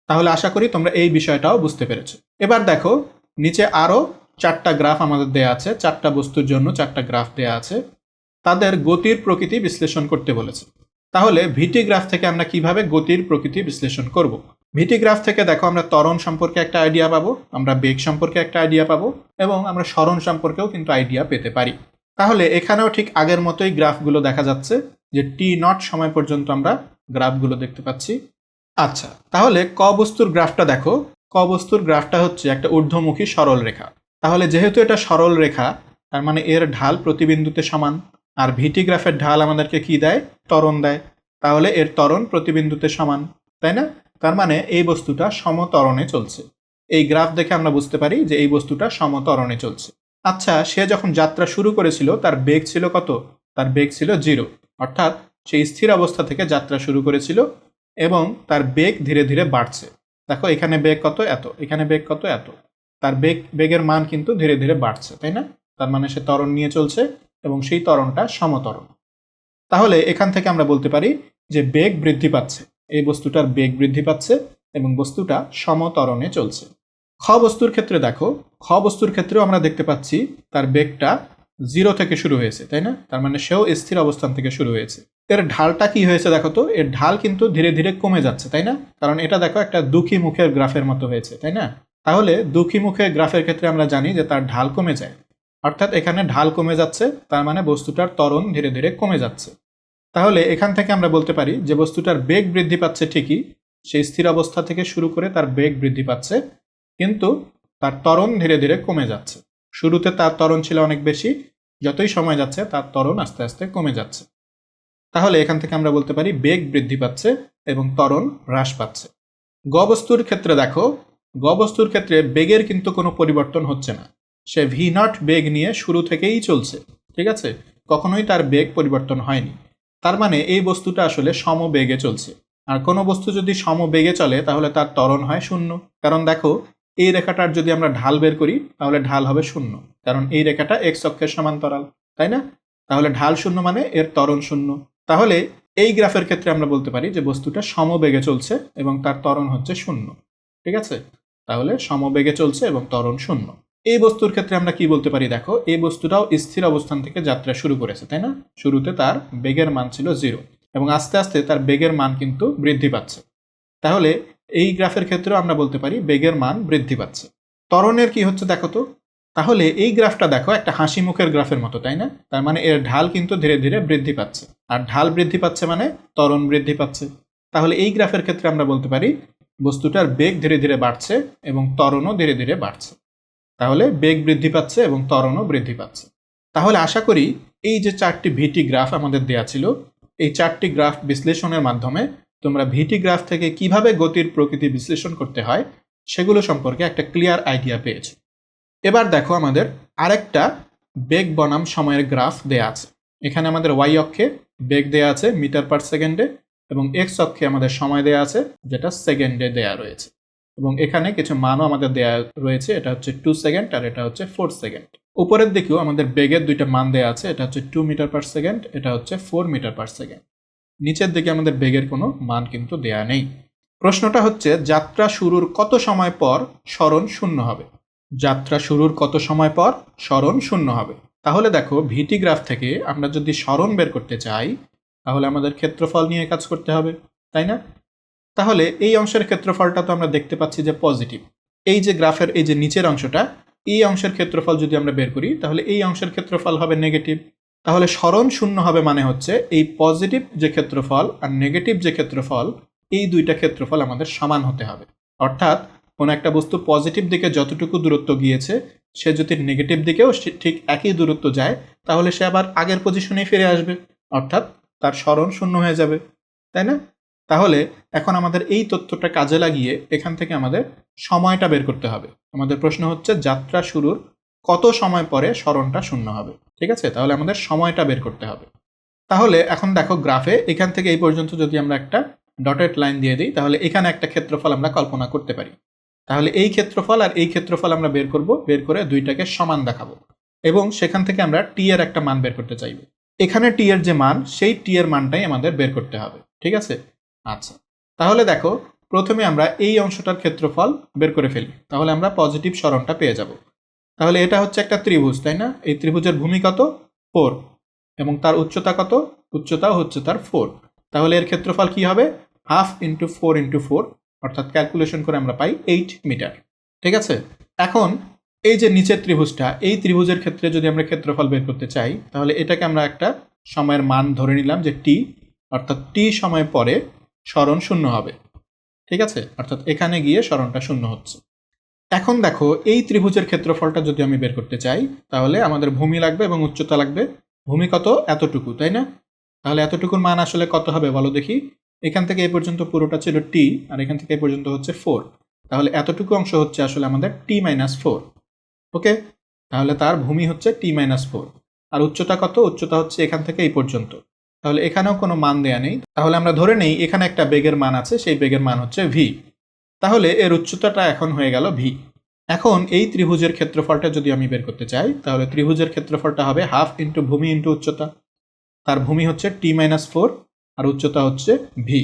তাহলে আশা করি তোমরা এই বিষয়টাও বুঝতে পেরেছো। এবার দেখো নিচে আরো 4টা গ্রাফ আমাদের দেয়া আছে, 4টা বস্তুর জন্য 4টা গ্রাফ দেয়া আছে, তাদের গতির প্রকৃতি বিশ্লেষণ করতে বলেছে। তাহলে ভিটি গ্রাফ থেকে আমরা কিভাবে গতির প্রকৃতি বিশ্লেষণ করব? ভিটি গ্রাফ থেকে দেখো আমরা ত্বরণ সম্পর্কে একটা আইডিয়া পাবো, আমরা বেগ সম্পর্কে একটা আইডিয়া পাবো এবং আমরা সরণ সম্পর্কেও কিন্তু আইডিয়া পেতে পারি। তাহলে এখানেও ঠিক আগের মতোই গ্রাফগুলো দেখা যাচ্ছে, যে টি নট সময় পর্যন্ত আমরা গ্রাফগুলো দেখতে পাচ্ছি। আচ্ছা, তাহলে ক বস্তুর গ্রাফটা দেখো, ক বস্তুর গ্রাফটা হচ্ছে একটা ঊর্ধ্বমুখী সরল রেখা। তাহলে যেহেতু এটা সরল রেখা তার মানে এর ঢাল প্রতিবিন্দুতে সমান, আর ভিটি গ্রাফের ঢাল আমাদেরকে কি দেয়? ত্বরণ দেয়। তাহলে এর ত্বরণ প্রতিবিন্দুতে সমান, তাই না? তার মানে এই বস্তুটা সমত্বরণে চলছে। এই গ্রাফ দেখে আমরা বুঝতে পারি যে এই বস্তুটা সমত্বরণে চলছে। আচ্ছা, সে যখন যাত্রা শুরু করেছিল তার বেগ ছিল কত? তার বেগ ছিল 0, অর্থাৎ সে স্থির অবস্থা থেকে যাত্রা শুরু করেছিল এবং তার বেগ ধীরে ধীরে বাড়ছে। দেখো এখানে বেগ কত? এত, এখানে বেগ কত? এত। তার বেগের মান কিন্তু ধীরে ধীরে বাড়ছে, তাই না? তার মানে সে ত্বরণ নিয়ে চলছে এবং সেই ত্বরণটা সমত্বরণ। তাহলে এখান থেকে আমরা বলতে পারি যে বেগ বৃদ্ধি পাচ্ছে, এই বস্তুটার বেগ বৃদ্ধি পাচ্ছে এবং বস্তুটা সমত্বরণে চলছে। খ বস্তুর ক্ষেত্রে দেখো, খ বস্তুর ক্ষেত্রেও আমরা দেখতে পাচ্ছি তার বেগটা 0 থেকে শুরু হয়েছে, তাই না? তার মানে সেও স্থির অবস্থান থেকে শুরু হয়েছে। এর ঢালটা কি হয়েছে দেখো তো, এর ঢাল কিন্তু ধীরে ধীরে কমে যাচ্ছে, তাই না? কারণ এটা দেখো একটা দুঃখী মুখের গ্রাফের মতো হয়েছে, তাই না? তাহলে দুঃখী মুখের গ্রাফের ক্ষেত্রে আমরা জানি যে তার ঢাল কমে যায়, অর্থাৎ এখানে ঢাল কমে যাচ্ছে, তার মানে বস্তুটার ত্বরণ ধীরে ধীরে কমে যাচ্ছে। তাহলে এখান থেকে আমরা বলতে পারি যে বস্তুটার বেগ বৃদ্ধি পাচ্ছে ঠিকই, সেই স্থির অবস্থা থেকে শুরু করে তার বেগ বৃদ্ধি পাচ্ছে, কিন্তু তার ত্বরণ ধীরে ধীরে কমে যাচ্ছে। শুরুতে তার ত্বরণ ছিল অনেক বেশি, যতই সময় যাচ্ছে তার ত্বরণ আস্তে আস্তে কমে যাচ্ছে। তাহলে এখান থেকে আমরা বলতে পারি বেগ বৃদ্ধি পাচ্ছে এবং ত্বরণ হ্রাস পাচ্ছে। গ বস্তুর ক্ষেত্রে দেখো, গ বস্তুর ক্ষেত্রে বেগের কিন্তু কোনো পরিবর্তন হচ্ছে না, সে ভি নট বেগ নিয়ে শুরু থেকেই চলছে, ঠিক আছে? কখনোই তার বেগ পরিবর্তন হয়নি। তার মানে এই বস্তুটা আসলে সমবেগে চলছে। আর কোনো বস্তু যদি সমবেগে চলে তাহলে তার ত্বরণ হয় শূন্য। কারণ দেখো, এই রেখাটার যদি আমরা ঢাল বের করি তাহলে ঢাল হবে শূন্য, কারণ এই রেখাটা এক্স অক্ষের সমান্তরাল, তাই না? তাহলে ঢাল শূন্য মানে এর ত্বরণ শূন্য। তাহলে এই গ্রাফের ক্ষেত্রে আমরা বলতে পারি যে বস্তুটা সমবেগে চলছে এবং তার ত্বরণ হচ্ছে শূন্য। ঠিক আছে, তাহলে সমবেগে চলছে এবং ত্বরণ শূন্য। এই বস্তুর ক্ষেত্রে আমরা কি বলতে পারি, দেখো এই বস্তুটাও স্থির অবস্থান থেকে যাত্রা শুরু করেছে, তাই না? শুরুতে তার বেগের মান ছিল 0 এবং আস্তে আস্তে তার বেগের মান কিন্তু বৃদ্ধি পাচ্ছে। তাহলে এই গ্রাফের ক্ষেত্রেও আমরা বলতে পারি বেগের মান বৃদ্ধি পাচ্ছে। ত্বরণের কি হচ্ছে দেখো তো। তাহলে এই গ্রাফটা দেখো একটা হাসি মুখের গ্রাফের মতো, তাই না? তার মানে এর ঢাল কিন্তু ধীরে ধীরে বৃদ্ধি পাচ্ছে, আর ঢাল বৃদ্ধি পাচ্ছে মানে ত্বরণ বৃদ্ধি পাচ্ছে। তাহলে এই গ্রাফের ক্ষেত্রে আমরা বলতে পারি বস্তুটার বেগ ধীরে ধীরে বাড়ছে এবং ত্বরণও ধীরে ধীরে বাড়ছে। তাহলে বেগ বৃদ্ধি পাচ্ছে এবং ত্বরণও বৃদ্ধি পাচ্ছে। তাহলে আশা করি এই যে 4টি ভিটি গ্রাফ আমাদের দেয়া ছিল, এই 4টি গ্রাফ বিশ্লেষণের মাধ্যমে তোমরা ভিটি গ্রাফ থেকে কিভাবে গতির প্রকৃতি বিশ্লেষণ করতে হয় সেগুলো সম্পর্কে একটা ক্লিয়ার আইডিয়া পেয়েছো। এবার দেখো আমাদের আরেকটা বেগ বনাম সময়ের গ্রাফ দেয়া আছে। এখানে আমাদের ওয়াই অক্ষে বেগ দেয়া আছে মিটার পার সেকেন্ডে এবং এক্স অক্ষে আমাদের সময় দেয়া আছে যেটা সেকেন্ডে দেয়া রয়েছে, এবং এখানে কিছু মানও আমাদের দেয়া রয়েছে, এটা হচ্ছে 2 সেকেন্ড আর এটা হচ্ছে 4 সেকেন্ড। উপরের দিকেও আমাদের বেগের দুইটা মান দেয়া আছে, এটা হচ্ছে 2 মিটার পার সেকেন্ড, এটা হচ্ছে 4 মিটার পার সেকেন্ড। নিচের দিকে আমাদের বেগের কোনো মান কিন্তু দেয়া নেই। প্রশ্নটা হচ্ছে যাত্রা শুরুর কত সময় পর সরণ শূন্য হবে? যাত্রা শুরুর কত সময় পর সরণ শূন্য হবে? তাহলে দেখো ভিটি গ্রাফ থেকে আমরা যদি সরণ বের করতে চাই তাহলে আমাদের ক্ষেত্রফল নিয়ে কাজ করতে হবে, তাই না? তাহলে এই অংশের ক্ষেত্রফলটা তো আমরা দেখতে পাচ্ছি যে পজিটিভ। এই যে গ্রাফের এই যে নিচের অংশটা, এই অংশের ক্ষেত্রফল যদি আমরা বের করি তাহলে এই অংশের ক্ষেত্রফল হবে নেগেটিভ। তাহলে সরণ শূন্য হবে মানে হচ্ছে এই পজিটিভ যে ক্ষেত্রফল আর নেগেটিভ যে ক্ষেত্রফল, এই দুইটা ক্ষেত্রফল আমাদের সমান হতে হবে। অর্থাৎ কোনো একটা বস্তু পজিটিভ দিকে যতটুকু দূরত্ব গিয়েছে সে যদি নেগেটিভ দিকেও ঠিক একই দূরত্ব যায় তাহলে সে আবার আগের পজিশনেই ফিরে আসবে, অর্থাৎ তার সরণ শূন্য হয়ে যাবে, তাই না? তাহলে এখন আমাদের এই তথ্যটা কাজে লাগিয়ে এখান থেকে আমাদের সময়টা বের করতে হবে। আমাদের প্রশ্ন হচ্ছে যাত্রা শুরুর কত সময় পরে সরণটা শূন্য হবে। ঠিক আছে, তাহলে আমাদের সময়টা বের করতে হবে। তাহলে এখন দেখো গ্রাফে এখান থেকে এই পর্যন্ত যদি আমরা একটা ডটেড লাইন দিয়ে দিই তাহলে এখানে একটা ক্ষেত্রফল আমরা কল্পনা করতে পারি। তাহলে এই ক্ষেত্রফল আর এই ক্ষেত্রফল আমরা বের করব, বের করে দুইটাকে সমান দেখাবো এবং সেখান থেকে আমরা টি এর একটা মান বের করতে চাইব। এখানে টি এর যে মান সেই টি এর মানটাই আমাদের বের করতে হবে। ঠিক আছে, আচ্ছা তাহলে দেখো প্রথমে আমরা এই অংশটার ক্ষেত্রফল বের করে ফেলি, তাহলে আমরা পজিটিভ সরণটা পেয়ে যাব। তাহলে এটা হচ্ছে একটা ত্রিভুজ, তাই না? এই ত্রিভুজের ভূমি কত? 4 এবং তার উচ্চতা কত? উচ্চতাও হচ্ছে তার 4। তাহলে এর ক্ষেত্রফল কি হবে? হাফ ইন্টু 4 ইন্টু 4, অর্থাৎ ক্যালকুলেশন করে আমরা পাই 8 মিটার। ঠিক আছে, এখন এই যে নিচের ত্রিভুজটা, এই ত্রিভুজের ক্ষেত্রে যদি আমরা ক্ষেত্রফল বের করতে চাই তাহলে এটাকে আমরা একটা সময়ের মান ধরে নিলাম যে টি, অর্থাৎ টি সময় পরে সরণ শূন্য হবে। ঠিক আছে, অর্থাৎ এখানে গিয়ে সরণটা শূন্য হচ্ছে। এখন দেখো এই ত্রিভুজের ক্ষেত্রফলটা যদি আমি বের করতে চাই তাহলে আমাদের ভূমি লাগবে এবং উচ্চতা লাগবে। ভূমি কত? এতটুকু, তাই না? তাহলে এতটুকুর মান আসলে কত হবে বলো দেখি। এখান থেকে এই পর্যন্ত পুরোটা ছিল টি আর এখান থেকে এই পর্যন্ত হচ্ছে 4, তাহলে এতটুকু অংশ হচ্ছে আসলে আমাদের টি মাইনাস 4। ওকে, তাহলে তার ভূমি হচ্ছে টি মাইনাস 4 আর উচ্চতা কত? উচ্চতা হচ্ছে এখান থেকে এই পর্যন্ত। তাহলে এখানেও কোনো মান দেয়া নেই, তাহলে আমরা ধরে নেই এখানে একটা বেগের মান আছে, সেই বেগের মান হচ্ছে ভি। তাহলে এর উচ্চতাটা এখন হয়ে গেল ভি। এখন এই ত্রিভুজের ক্ষেত্রফলটা যদি আমি বের করতে চাই তাহলে ত্রিভুজের ক্ষেত্রফলটা হবে হাফ ইন্টু ভূমি ইন্টু উচ্চতা। তার ভূমি হচ্ছে টি মাইনাস 4 আর উচ্চতা হচ্ছে ভি।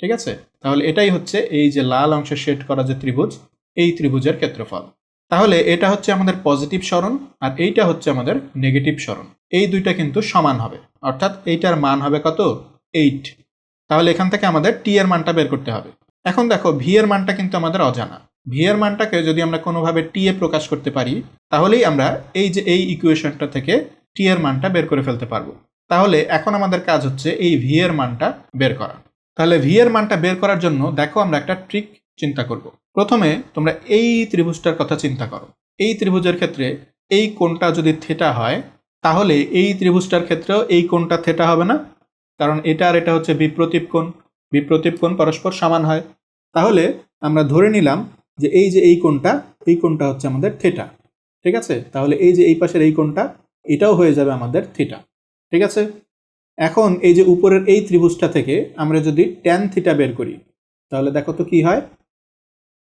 ঠিক আছে, তাহলে এটাই হচ্ছে এই যে লাল অংশে শেড করা যে ত্রিভুজ, এই ত্রিভুজের ক্ষেত্রফল। তাহলে এটা হচ্ছে আমাদের পজিটিভ সরণ আর এইটা হচ্ছে আমাদের নেগেটিভ সরণ। এই দুইটা কিন্তু সমান হবে, অর্থাৎ এইটার মান হবে কত? 8। তাহলে এখান থেকে আমাদের টি এর মানটা বের করতে হবে। এখন দেখো ভি এর মানটা কিন্তু আমাদের অজানা। ভি এর মানটাকে যদি আমরা কোনোভাবে টি এ প্রকাশ করতে পারি তাহলেই আমরা এই যে এই ইকুয়েশনটা থেকে টি এর মানটা বের করে ফেলতে পারবো। তাহলে এখন আমাদের কাজ হচ্ছে এই ভি এর মানটা বের করা। তাহলে ভি এর মানটা বের করার জন্য দেখো আমরা একটা ট্রিক চিন্তা করব। প্রথমে তোমরা এই ত্রিভুজটার কথা চিন্তা করো। এই ত্রিভুজের ক্ষেত্রে এই কোণটা যদি থিটা হয় তাহলে এই ত্রিভুজটার ক্ষেত্রেও এই কোণটা থিটা হবে না, কারণ এটা আর এটা হচ্ছে বিপ্রতীপ কোণ। বিপ্রতীপ কোণ পরস্পর সমান হয়। তাহলে আমরা ধরে নিলাম যে এই কোণটা হচ্ছে আমাদের থিটা। ঠিক আছে, তাহলে এই যে এই পাশের এই কোণটা, এটাও হয়ে যাবে আমাদের থিটা। ঠিক আছে, এখন এই যে উপরের এই ত্রিভুজটা থেকে আমরা যদি ট্যান থিটা বের করি তাহলে দেখো তো কি হয়।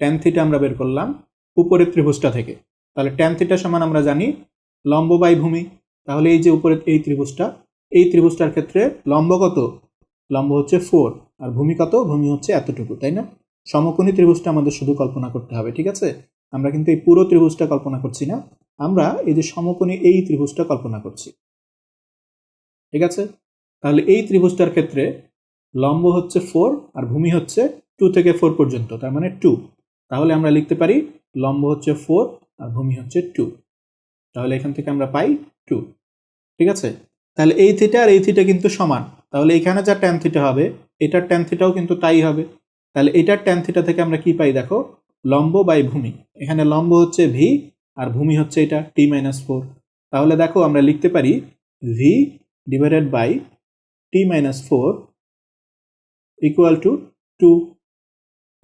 ট্যান থিটা আমরা বের করলাম উপরের ত্রিভুজটা থেকে, তাহলে ট্যান থিটা সমান আমরা জানি লম্ব বাই ভূমি। তাহলে এই যে উপরের এই ত্রিভুজটার ক্ষেত্রে লম্ব কত? লম্ব হচ্ছে 4 আর ভূমি কত? ভূমি হচ্ছে এতটুকু, তাই না? সমকোণী ত্রিভুজটা আমাদের শুধু কল্পনা করতে হবে, ঠিক আছে? আমরা কিন্তু এই পুরো ত্রিভুজটা কল্পনা করছি না, আমরা এই যে সমকোণী এই ত্রিভুজটা কল্পনা করছি, ঠিক আছে? তাহলে এই ত্রিভুজটার ক্ষেত্রে লম্ব হচ্ছে 4 আর ভূমি হচ্ছে 2 থেকে 4 পর্যন্ত, তার মানে 2। তাহলে আমরা লিখতে পারি লম্ব হচ্ছে 4 আর ভূমি হচ্ছে 2। তাহলে এখান থেকে আমরা পাই 2, ঠিক আছে? তাহলে এই থিটা আর এই থিটা কিন্তু সমান, তাহলে এখানে যা ট্যান থিটা হবে এটার ট্যান থিটাও কিন্তু তাই হবে। তাহলে এটার ট্যান থিটা থেকে আমরা কি পাই দেখো, লম্ব বাই ভূমি। এখানে লম্ব হচ্ছে ভি আর ভূমি হচ্ছে এটা t-4। তাহলে দেখো আমরা লিখতে পারি V divided by t-4 equal to 2,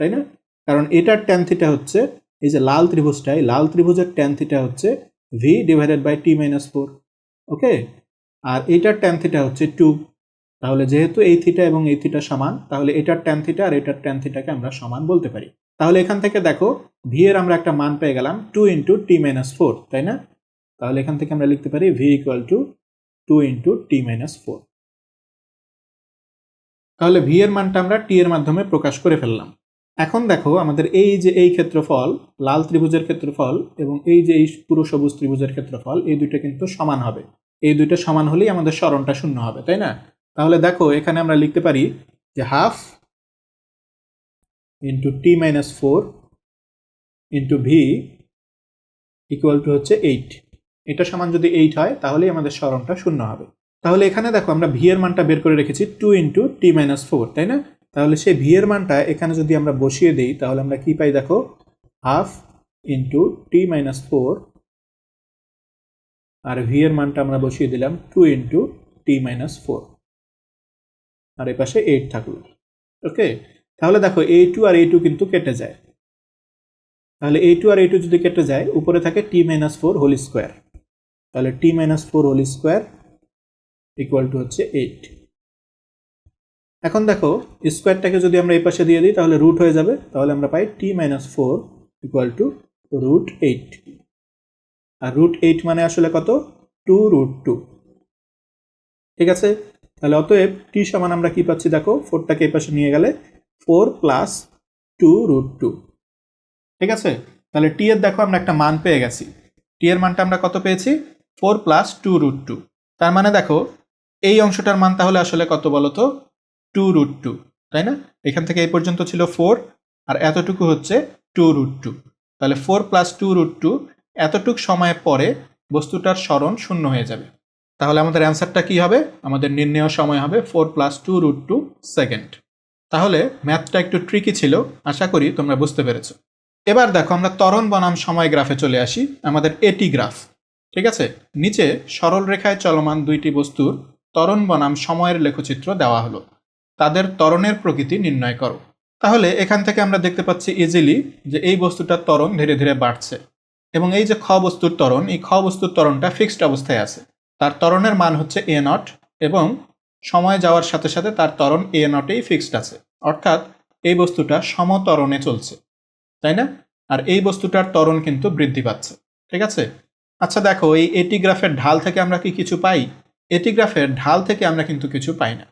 তাই না? কারণ এটার ট্যান থিটা হচ্ছে এই যে লাল ত্রিভুজটাই, লাল ত্রিভুজের ট্যান থিটা হচ্ছে ভি ডিভাইডেড বাই t-4, ওকে? আর এটার ট্যান থিটা হচ্ছে 2। তাহলে যেহেতু এই থিটা এবং এই থিটা সমান, তাহলে এটার ট্যান থিটা আর এটার ট্যান থিটাকে আমরা সমান বলতে পারি। তাহলে এখান থেকে দেখো ভি এর আমরা একটা মান পেয়ে গেলাম 2 ইন্টু t-4, তাই না? তাহলে এখান থেকে আমরা লিখতে পারি V equal to 2 into t-4। তাহলে ভি এর মানটা আমরা টি এর মাধ্যমে প্রকাশ করে ফেললাম। এখন দেখো আমাদের এই যে এই ক্ষেত্রফল, লাল ত্রিভুজের ক্ষেত্রফল এবং এই যে এই পুরো সবুজ ত্রিভুজের ক্ষেত্রফল, এই দুইটা কিন্তু সমান হবে। এই দুইটা সমান হলেই আমাদের সরণটা শূন্য হবে, তাই না? তাহলে দেখো এখানে আমরা লিখতে পারি যে half into t-4 into V equal to হচ্ছে 8। এটা সমান যদি 8 হয় তাহলেই আমাদের সরণটা শূন্য হবে। তাহলে এখানে দেখো আমরা ভি এর মানটা বের করে রেখেছি 2 ইন্টু t-4, তাই না? তাহলে সেই ভি এর মানটা এখানে যদি আমরা বসিয়ে দিই তাহলে আমরা কি পাই দেখো, হাফ ইন্টু t-4 আর ভি এর মানটা আমরা বসিয়ে দিলাম 2 ইন্টু t-4 আর এ পাশে 8 থাকলো, ওকে? তাহলে দেখো a2 আর a2 কিন্তু কেটে যায়। তাহলে a2 আর a2 যদি কেটে যায় উপরে থাকে t-4 হোল স্কোয়ার, তাহলে t-4 whole square equal to হচ্ছে 8। এখন দেখো স্কোয়ারটাকে যদি আমরা এই পাশে দিয়ে দিই তাহলে রুট হয়ে যাবে, তাহলে আমরা পাই t-4 ইকুয়াল টু √8। আর √8 মানে আসলে কত? 2√2, ঠিক আছে? তাহলে অতএব টি সমান আমরা কি পাচ্ছি দেখো, 4টাকে এই পাশে নিয়ে গেলে 4 প্লাস 2√2, ঠিক আছে? তাহলে টি এর দেখো আমরা একটা মান পেয়ে গেছি। টি এর মানটা আমরা কত পেয়েছি? 4 প্লাস 2√2। তার মানে দেখো এই অংশটার মান তাহলে আসলে কত বলতো? 2√2, তাই না? এখান থেকে এই পর্যন্ত ছিল 4 আর এতটুকু হচ্ছে 2√2। তাহলে 4 প্লাস 2√2 এতটুক সময়ের পরে বস্তুটার সরণ শূন্য হয়ে যাবে। তাহলে আমাদের অ্যান্সারটা কি হবে? আমাদের নির্ণেয় সময় হবে 4 প্লাস 2√2 সেকেন্ড। তাহলে ম্যাথটা একটু ট্রিকি ছিল, আশা করি তোমরা বুঝতে পেরেছো। এবার দেখো আমরা ত্বরণ বনাম সময় গ্রাফে চলে আসি, আমাদের এটি গ্রাফ, ঠিক আছে? নিচে সরল রেখায় চলমান দুইটি বস্তুর ত্বরণ বনাম সময়ের লেখচিত্র দেওয়া হলো, তাদের ত্বরণের প্রকৃতি নির্ণয় করো। তাহলে এখান থেকে আমরা দেখতে পাচ্ছি ইজিলি যে এই বস্তুটার ত্বরণ ধীরে ধীরে বাড়ছে এবং এই যে খ বস্তুর ত্বরণ, এই খ বস্তুর ত্বরণটা ফিক্সড অবস্থায় আছে। তার ত্বরণের মান হচ্ছে a0 এবং সময় যাওয়ার সাথে সাথে তার ত্বরণ a0-এই ফিক্সড আছে, অর্থাৎ এই বস্তুটা সমত্বরণে চলছে, তাই না? আর এই বস্তুটার ত্বরণ কিন্তু বৃদ্ধি পাচ্ছে, ঠিক আছে? আচ্ছা দেখো এই এটি গ্রাফের ঢাল থেকে আমরা কি কিছু পাই? এটি গ্রাফের ঢাল থেকে আমরা কিন্তু কিছু পাই না,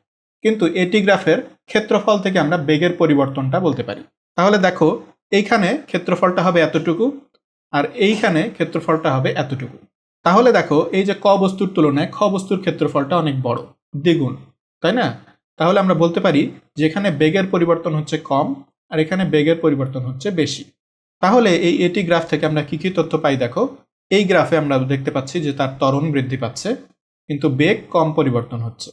কিন্তু এটি গ্রাফের ক্ষেত্রফল থেকে আমরা বেগের পরিবর্তনটা বলতে পারি। তাহলে দেখো এইখানে ক্ষেত্রফলটা হবে এতটুকু আর এইখানে ক্ষেত্রফলটা হবে এতটুকু। তাহলে দেখো এই যে ক বস্তুর তুলনায় খ বস্তুর ক্ষেত্রফলটা অনেক বড়, দ্বিগুণ, তাই না? তাহলে আমরা বলতে পারি যে এখানে বেগের পরিবর্তন হচ্ছে কম আর এখানে বেগের পরিবর্তন হচ্ছে বেশি। তাহলে এই এটি গ্রাফ থেকে আমরা কি কি তথ্য পাই দেখো, এই গ্রাফে আমরা দেখতে পাচ্ছি যে তার ত্বরণ বৃদ্ধি পাচ্ছে কিন্তু বেগ কম পরিবর্তন হচ্ছে,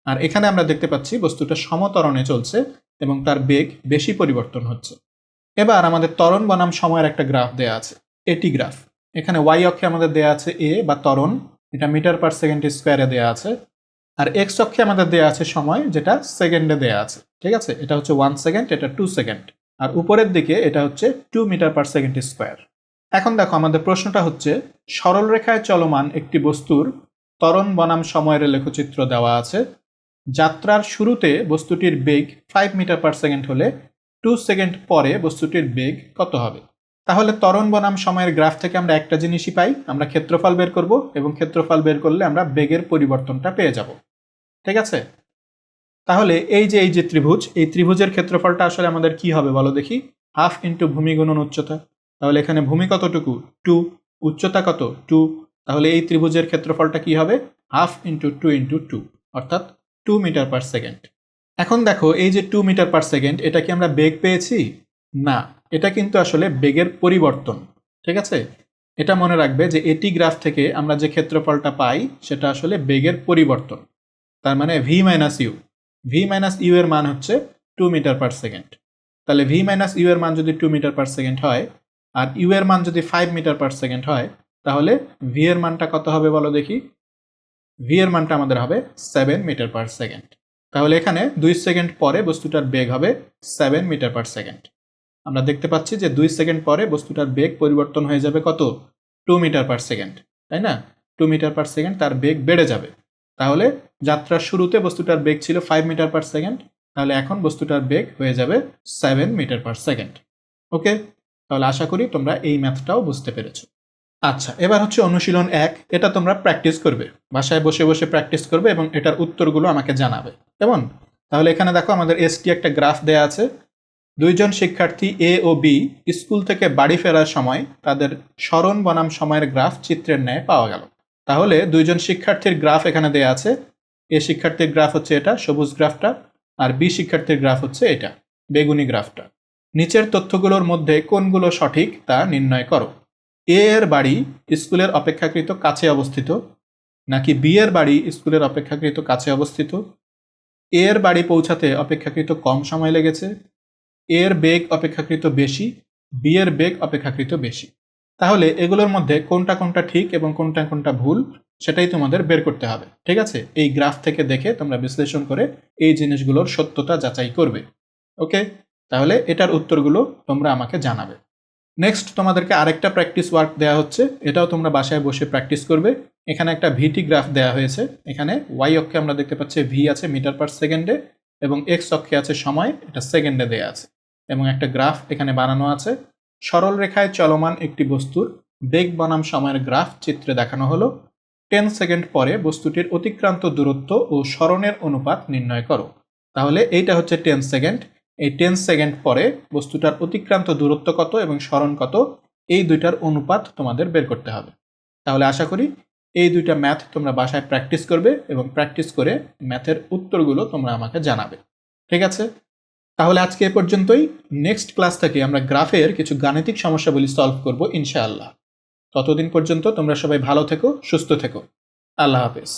আর এখানে আমরা দেখতে পাচ্ছি বস্তুটা সমত্বরণে চলছে এবং তার বেগ বেশি পরিবর্তন হচ্ছে। এবার আমাদের ত্বরণ বনাম সময়ের একটা গ্রাফ দেয়া আছে, এটি গ্রাফ। এখানে ওয়াই অক্ষে আমাদের দেয়া আছে এ বা ত্বরণ, এটা মিটার পার সেকেন্ড স্কোয়ারে দেয়া আছে, আর এক্স অক্ষে আমাদের দেয়া আছে সময়, যেটা সেকেন্ডে দেয়া আছে, ঠিক আছে? এটা হচ্ছে 1 সেকেন্ড, এটা 2 সেকেন্ড, আর উপরের দিকে এটা হচ্ছে 2 মিটার পার সেকেন্ড স্কোয়ার। এখন দেখো আমাদের প্রশ্নটা হচ্ছে সরল রেখায় চলমান একটি বস্তুর ত্বরণ বনাম সময়ের লেখচিত্র দেওয়া আছে, যাত্রার শুরুতে বস্তুটির বেগ 5 মিটার পার সেকেন্ড হলে 2 সেকেন্ড পরে বস্তুটির বেগ কত হবে? তাহলে ত্বরণ বনাম সময়ের গ্রাফ থেকে আমরা একটা জিনিসই পাই, আমরা ক্ষেত্রফল বের করব এবং ক্ষেত্রফল বের করলে আমরা বেগের পরিবর্তনটা পেয়ে যাব। ঠিক আছে? তাহলে এই যে ত্রিভুজ, এই ত্রিভুজের ক্ষেত্রফলটা আসলে আমাদের কি হবে বলো দেখি? হাফ ইন্টু ভূমি গুণন উচ্চতা। তাহলে এখানে ভূমি কতটুকু? 2, উচ্চতা কত? 2। তাহলে এই ত্রিভুজের ক্ষেত্রফলটা কি হবে? হাফ ইন্টু 2 ইন্টু 2, অর্থাৎ 2 মিটার পার সেকেন্ড। এখন দেখো এই যে 2 মিটার পার সেকেন্ড, এটা কি আমরা বেগ পেয়েছি? না, এটা কিন্তু আসলে বেগের পরিবর্তন। ঠিক আছে? এটা মনে রাখবে যে এটি গ্রাফ থেকে আমরা যে ক্ষেত্রফলটা পাই সেটা আসলে বেগের পরিবর্তন। তার মানে V minus U, V minus U এর মান হচ্ছে 2 মিটার পার সেকেন্ড। তাহলে ভি মাইনাস ইউ এর মান যদি 2 মিটার পার সেকেন্ড হয় আর ইউ এর মান যদি 5 মিটার পার সেকেন্ড হয়, তাহলে ভি এর মানটা কত হবে বলো দেখি? ভি এর মানটা আমাদের হবে 7 মিটার পার সেকেন্ড। তাহলে এখানে 2 সেকেন্ড পরে বস্তুটার বেগ হবে 7 মিটার পার সেকেন্ড। আমরা দেখতে পাচ্ছি যে 2 সেকেন্ড পরে বস্তুটার বেগ পরিবর্তন হয়ে যাবে কত? 2 মিটার পার সেকেন্ড, তাই না? 2 মিটার পার সেকেন্ড তার বেগ বেড়ে যাবে। তাহলে যাত্রার শুরুতে বস্তুটার বেগ ছিল 5 মিটার পার সেকেন্ড, তাহলে এখন বস্তুটার বেগ হয়ে যাবে 7 মিটার পার সেকেন্ড। ওকে, তাহলে আশা করি তোমরা এই ম্যাথটাও বুঝতে পেরেছো। আচ্ছা, এবার হচ্ছে অনুশীলন 1। এটা তোমরা প্র্যাকটিস করবে, বাসায় বসে বসে প্র্যাকটিস করবে এবং এটার উত্তরগুলো আমাকে জানাবে, কেমন? তাহলে এখানে দেখো আমাদের এসটি একটা গ্রাফ দেয়া আছে। দুইজন শিক্ষার্থী এ ও বি স্কুল থেকে বাড়ি ফেরার সময় তাদের স্মরণ বনাম সময়ের গ্রাফ চিত্রের ন্যায় পাওয়া গেল। তাহলে দুইজন শিক্ষার্থীর গ্রাফ এখানে দেয়া আছে। এ শিক্ষার্থীর গ্রাফ হচ্ছে এটা, সবুজ গ্রাফটা, আর বি শিক্ষার্থীর গ্রাফ হচ্ছে এটা, বেগুনি গ্রাফটা। নিচের তথ্যগুলোর মধ্যে কোনগুলো সঠিক তা নির্ণয় করো। এ এর বাড়ি স্কুলের অপেক্ষাকৃত কাছে অবস্থিত, নাকি বি এর বাড়ি স্কুলের অপেক্ষাকৃত কাছে অবস্থিত? এ এর বাড়ি পৌঁছাতে অপেক্ষাকৃত কম সময় লেগেছে, এর বেগ অপেক্ষাকৃত বেশি, বি এর বেগ অপেক্ষাকৃত বেশি। তাহলে এগুলোর মধ্যে কোনটা কোনটা ঠিক এবং কোনটা কোনটা ভুল সেটাই তোমাদের বের করতে হবে। ঠিক আছে? এই গ্রাফ থেকে দেখে তোমরা বিশ্লেষণ করে এই জিনিসগুলোর সত্যতা যাচাই করবে। ওকে, তাহলে এটার উত্তরগুলো তোমরা আমাকে জানাবে। নেক্সট তোমাদেরকে আরেকটা প্র্যাকটিস ওয়ার্ক দেওয়া হচ্ছে, এটাও তোমরা বাসায় বসে প্র্যাকটিস করবে। এখানে একটা ভিটি গ্রাফ দেওয়া হয়েছে। এখানে ওয়াই অক্ষে আমরা দেখতে পাচ্ছি ভি আছে মিটার পার সেকেন্ডে এবং এক্স অক্ষে আছে সময়, এটা সেকেন্ডে দেওয়া আছে এবং একটা গ্রাফ এখানে বানানো আছে। সরল রেখায় চলমান একটি বস্তুর বেগ বনাম সময়ের গ্রাফ চিত্রে দেখানো হলো। 10 সেকেন্ড পরে বস্তুটির অতিক্রান্ত দূরত্ব ও সরণের অনুপাত নির্ণয় করো। তাহলে এইটা হচ্ছে 10 সেকেন্ড, এই 10 সেকেন্ড পরে বস্তুটার অতিক্রান্ত দূরত্ব কত এবং সরণ কত, এই দুইটার অনুপাত তোমাদের বের করতে হবে। তাহলে আশা করি এই দুইটা ম্যাথ তোমরা বাসায় প্র্যাকটিস করবে এবং প্র্যাকটিস করে ম্যাথের উত্তরগুলো তোমরা আমাকে জানাবে। ঠিক আছে? তাহলে আজকে এ পর্যন্তই। নেক্সট ক্লাস থেকে আমরা গ্রাফের কিছু গাণিতিক সমস্যাগুলি সলভ করব ইনশাআল্লাহ। ততদিন পর্যন্ত তোমরা সবাই ভালো থেকো, সুস্থ থেকো। আল্লাহ হাফেজ।